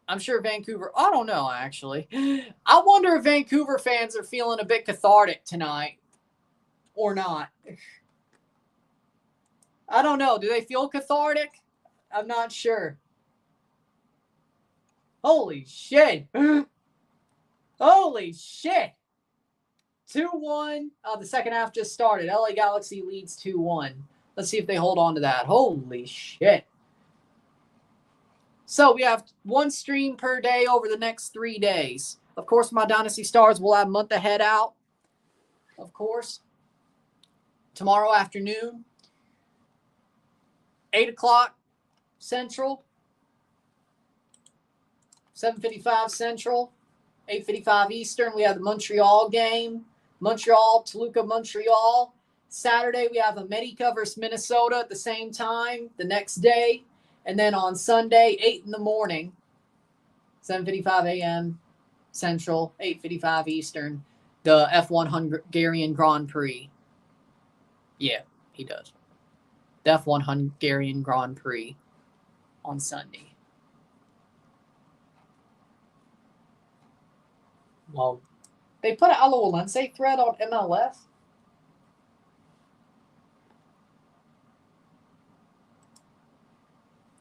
I'm sure Vancouver, I don't know, actually. I wonder if Vancouver fans are feeling a bit cathartic tonight or not. I don't know. Do they feel cathartic? I'm not sure. Holy shit. Holy shit. 2-1. The second half just started. LA Galaxy leads 2-1. Let's see if they hold on to that. Holy shit. So we have one stream per day over the next 3 days. Of course, my Dynasty Stars will have a month ahead out. Of course. Tomorrow afternoon, 8 o'clock Central, 7:55 Central, 8:55 Eastern. We have the Montreal game. Montreal, Toluca, Montreal. Saturday, we have America versus Minnesota at the same time the next day. And then on Sunday, 8 in the morning, 7:55 a.m. Central, 8:55 Eastern, the F1 Hungarian Grand Prix. Yeah, he does. The F1 Hungarian Grand Prix on Sunday. Well, they put an Alo Olense thread on MLS.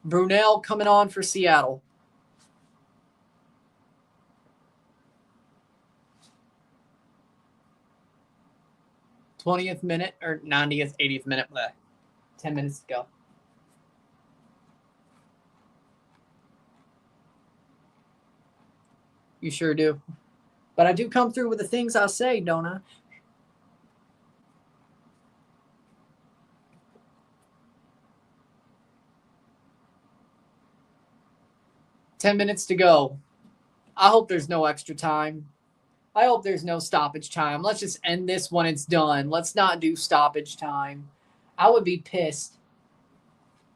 Brunel coming on for Seattle. 20th minute or 90th, 80th minute. 10 minutes to go. You sure do. But I do come through with the things I say, don't I? Ten minutes to go. I hope there's no extra time. I hope there's no stoppage time. Let's just end this when it's done. Let's not do stoppage time. I would be pissed.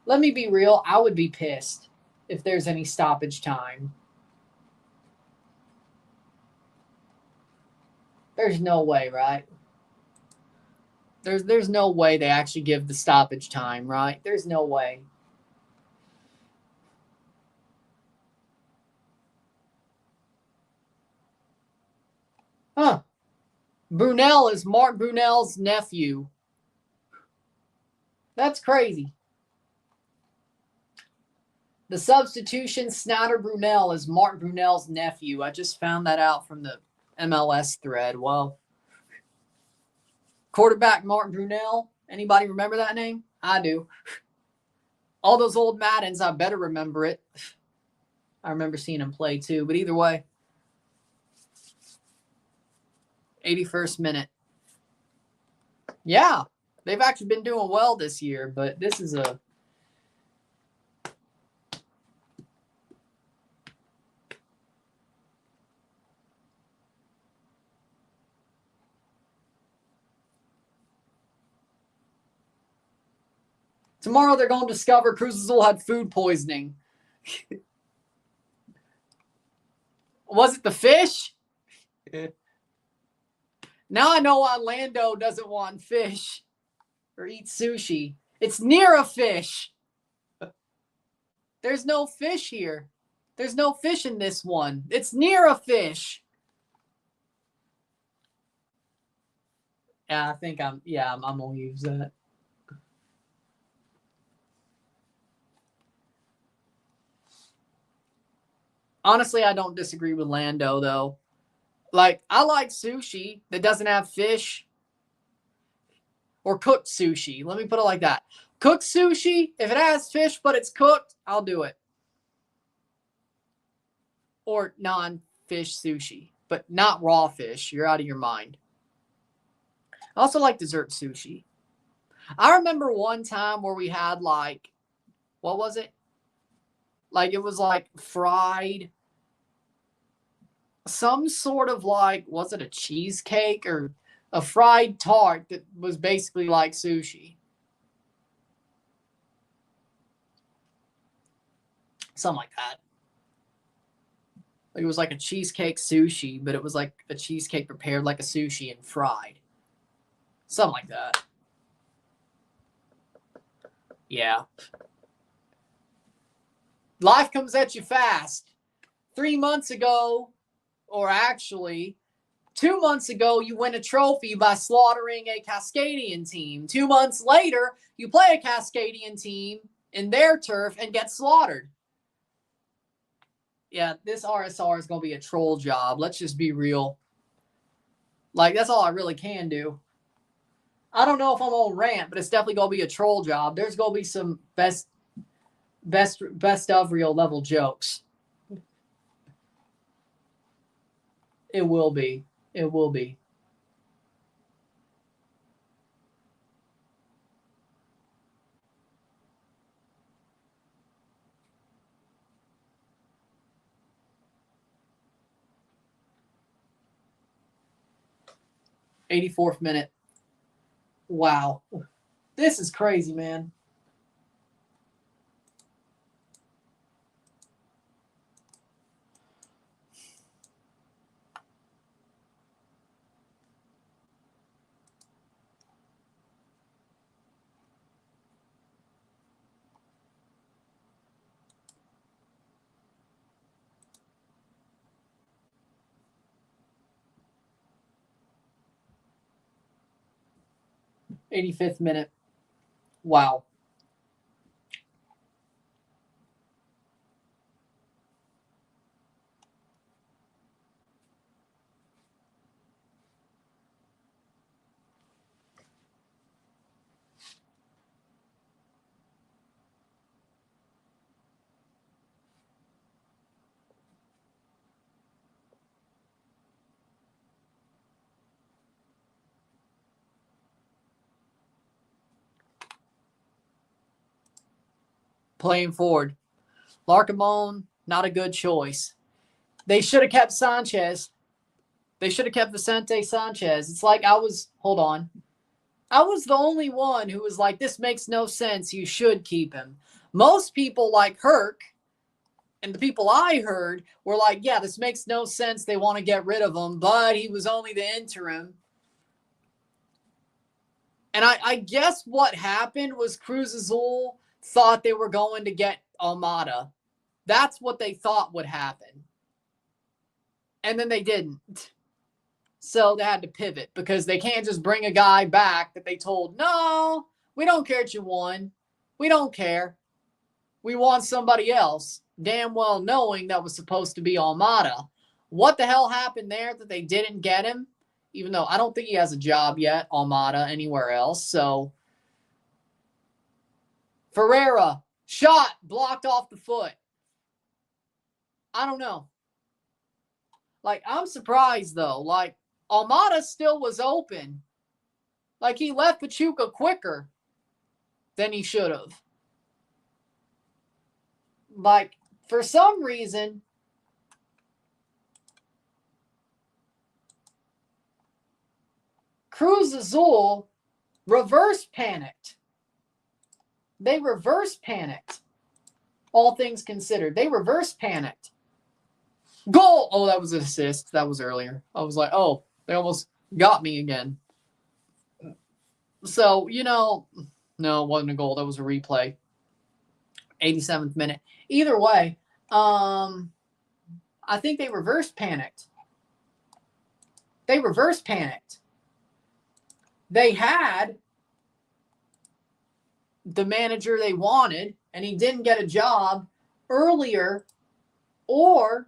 Let me be real. I would be pissed if there's any stoppage time. There's no way, right? There's no way they actually give the stoppage time, right? There's no way. Huh. Brunel is Mark Brunel's nephew. That's crazy. The substitution, Snyder Brunel, is Mark Brunel's nephew. I just found that out from the MLS thread. Well, quarterback Mark Brunel. Anybody remember that name? I do. All those old Maddens, I better remember it. I remember seeing him play too. But either way, 81st minute. Yeah, they've actually been doing well this year, but this is a... Tomorrow they're going to discover Cruz Azul had food poisoning. Was it the fish? Now I know why Lando doesn't want fish or eat sushi. It's near a fish. There's no fish here. There's no fish in this one. It's near a fish. Yeah, I think I'm going to use that. Honestly, I don't disagree with Lando, though. Like, I like sushi that doesn't have fish or cooked sushi. Let me put it like that. Cooked sushi, if it has fish but it's cooked, I'll do it. Or non-fish sushi, but not raw fish. You're out of your mind. I also like dessert sushi. I remember one time where we had like, what was it? Like, it was like fried, some sort of like, was it a cheesecake or a fried tart that was basically like sushi? Something like that. It was like a cheesecake sushi, but it was like a cheesecake prepared like a sushi and fried. Something like that. Yeah. Life comes at you fast. 3 months ago, or actually 2 months ago, you win a trophy by slaughtering a Cascadian team. 2 months later, you play a Cascadian team in their turf and get slaughtered. Yeah, this RSR is going to be a troll job. Let's just be real. Like, that's all I really can do. I don't know if I'm on rant, but it's definitely going to be a troll job. There's going to be some best of real level jokes. It will be. It will be. '84th minute. Wow. This is crazy, man. '85th minute. Wow. playing forward. Larcamon, not a good choice. They should have kept Sanchez. They should have kept Vicente Sanchez. It's like hold on. I was the only one who was like, this makes no sense. You should keep him. Most people like Herc, and the people I heard were like, yeah, this makes no sense. They want to get rid of him, but he was only the interim. And I guess what happened was Cruz Azul thought they were going to get Almada. That's what they thought would happen. And then they didn't. So they had to pivot because they can't just bring a guy back that they told, no, we don't care that you won. We don't care. We want somebody else. Damn well knowing that was supposed to be Almada. What the hell happened there that they didn't get him? Even though I don't think he has a job yet, Almada, anywhere else. So Ferreira, shot, blocked off the foot. I don't know. Like, I'm surprised, though. Like, Almada still was open. Like, he left Pachuca quicker than he should have. Like, for some reason, Cruz Azul reverse panicked. They reverse panicked. All things considered. They reverse panicked. Goal! Oh, that was an assist. That was earlier. I was like, oh, they almost got me again. So, no, it wasn't a goal. That was a replay. 87th minute. Either way, I think they reverse panicked. They reverse panicked. They had the manager they wanted, and he didn't get a job earlier, or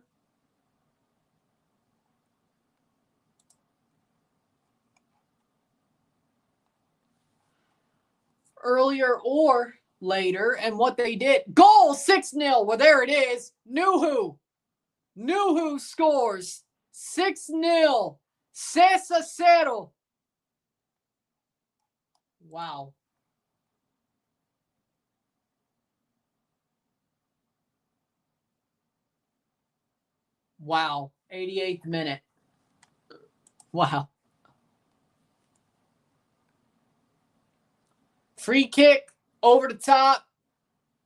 later. And what they did, goal, 6-0. Well, there it is. Nuhu scores 6-0. 6-0. Wow. Wow. 88th minute. Wow. Free kick over the top.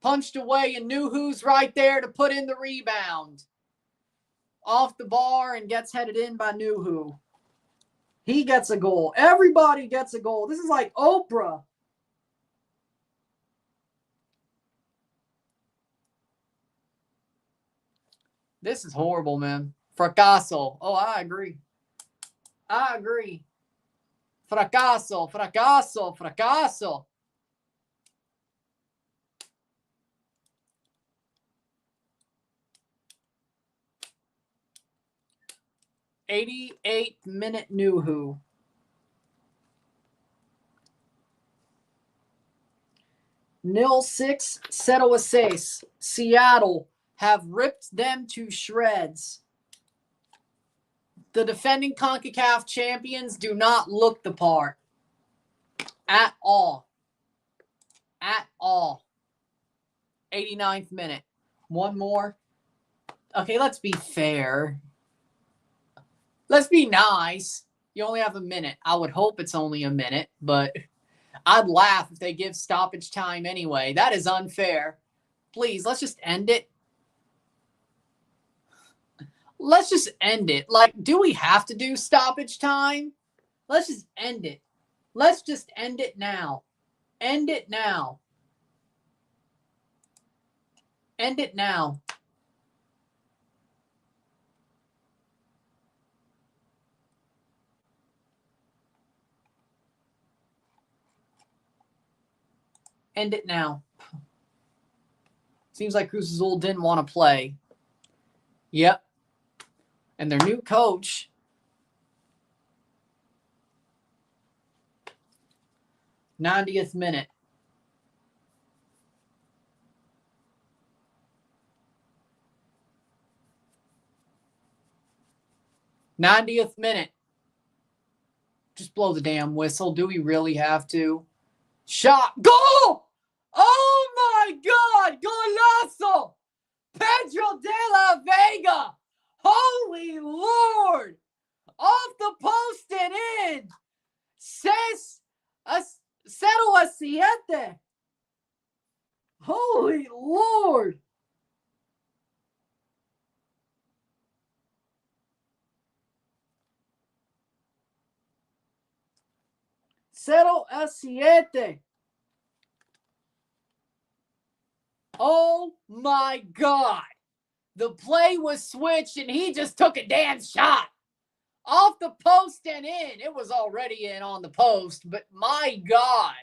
Punched away, and Nuhu's right there to put in the rebound. Off the bar and gets headed in by Nuhu. He gets a goal. Everybody gets a goal. This is like Oprah. This is horrible, man. Fracaso. Oh, I agree. Fracaso. 88th minute Nuhu. Nil 6, Zeroh 6. Seattle have ripped them to shreds. The defending CONCACAF champions do not look the part. At all. 89th minute. One more. Okay, let's be fair. Let's be nice. You only have a minute. I would hope it's only a minute, but I'd laugh if they give stoppage time anyway. That is unfair. Please, let's just end it. Let's just end it. Like, do we have to do stoppage time? Let's just end it. Let's just end it now. End it now. End it now. End it now. Seems like Cruz Azul didn't want to play. Yep. And their new coach, '90th minute. '90th minute. Just blow the damn whistle. Do we really have to? Shot. Goal! Oh my God! Golazo! Pedro de la Vega! Holy Lord! Off the post and in! Zeroh a 7. Holy Lord! Zeroh a 7. Oh my God. The play was switched and he just took a damn shot. Off the post and in. It was already in on the post, but my God.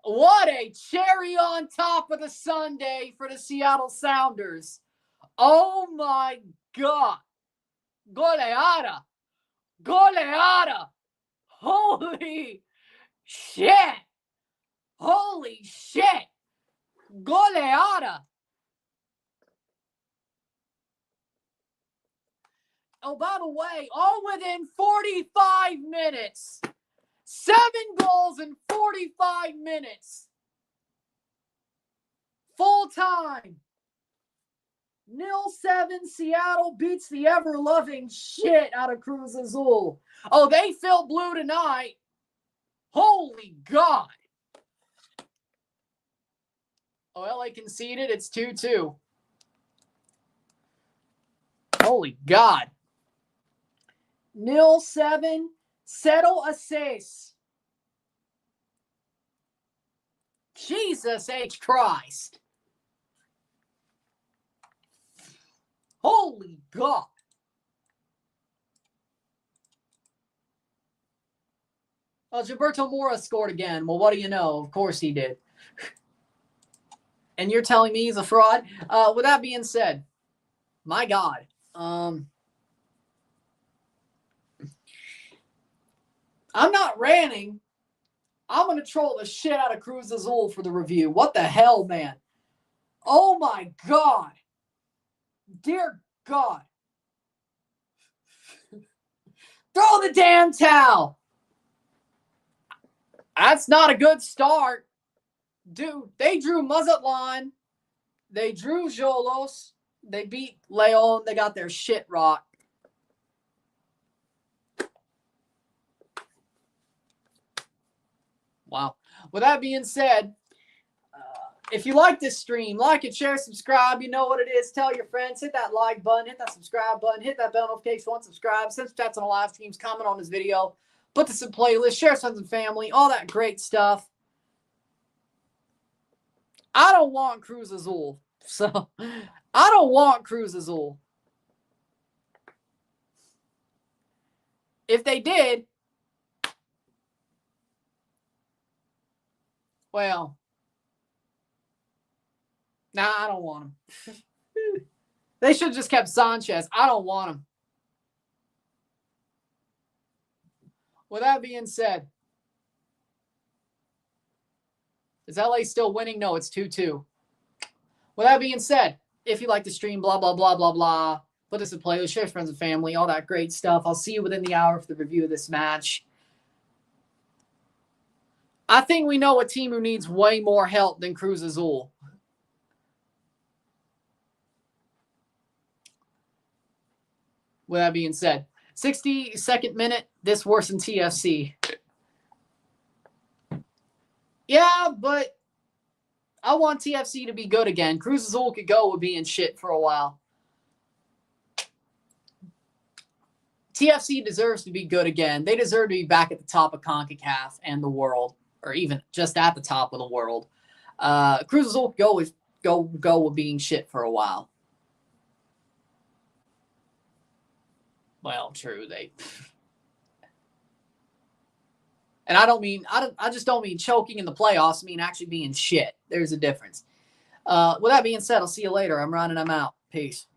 What a cherry on top of the sundae for the Seattle Sounders. Oh my God. Goleada. Goleada. Holy shit. Holy shit. Goleada. Oh, by the way, all within 45 minutes. 7 goals in 45 minutes. Full time. 0-7. Seattle beats the ever-loving shit out of Cruz Azul. Oh, they feel blue tonight. Holy God. Oh, LA conceded. It's 2-2. Holy God. 0-7. Zeroh a 6. Jesus H. Christ. Holy God. Well, Gilberto Mora scored again. Well, what do you know? Of course he did. And you're telling me he's a fraud? With that being said, my God. I'm not ranting. I'm going to troll the shit out of Cruz Azul for the review. What the hell, man? Oh, my God. Dear God. Throw the damn towel. That's not a good start. Dude, they drew Mazatlan. They drew Xolos. They beat Leon. They got their shit rocked. Wow. With that being said, if you like this stream, like it, share, subscribe. You know what it is. Tell your friends. Hit that like button. Hit that subscribe button. Hit that bell notification. Unsubscribe. Send chats on the live streams. Comment on this video. Put this in playlist. Share friends and family. All that great stuff. I don't want Cruz Azul. So, I don't want Cruz Azul. If they did, well, nah, I don't want them. They should have just kept Sanchez. I don't want them. With that being said, is LA still winning? No, it's 2-2. With that being said, if you like the stream, blah, blah, blah, blah, blah, put this in playlist, share friends and family, all that great stuff. I'll see you within the hour for the review of this match. I think we know a team who needs way more help than Cruz Azul. With that being said, 62nd minute, this worsened TFC. Yeah, but I want TFC to be good again. Cruz Azul could go with being shit for a while. TFC deserves to be good again. They deserve to be back at the top of CONCACAF and the world, or even just at the top of the world. Cruz Azul could go with being shit for a while. Well, true. And I just don't mean choking in the playoffs. I mean actually being shit. There's a difference. With that being said, I'll see you later. I'm running. I'm out. Peace.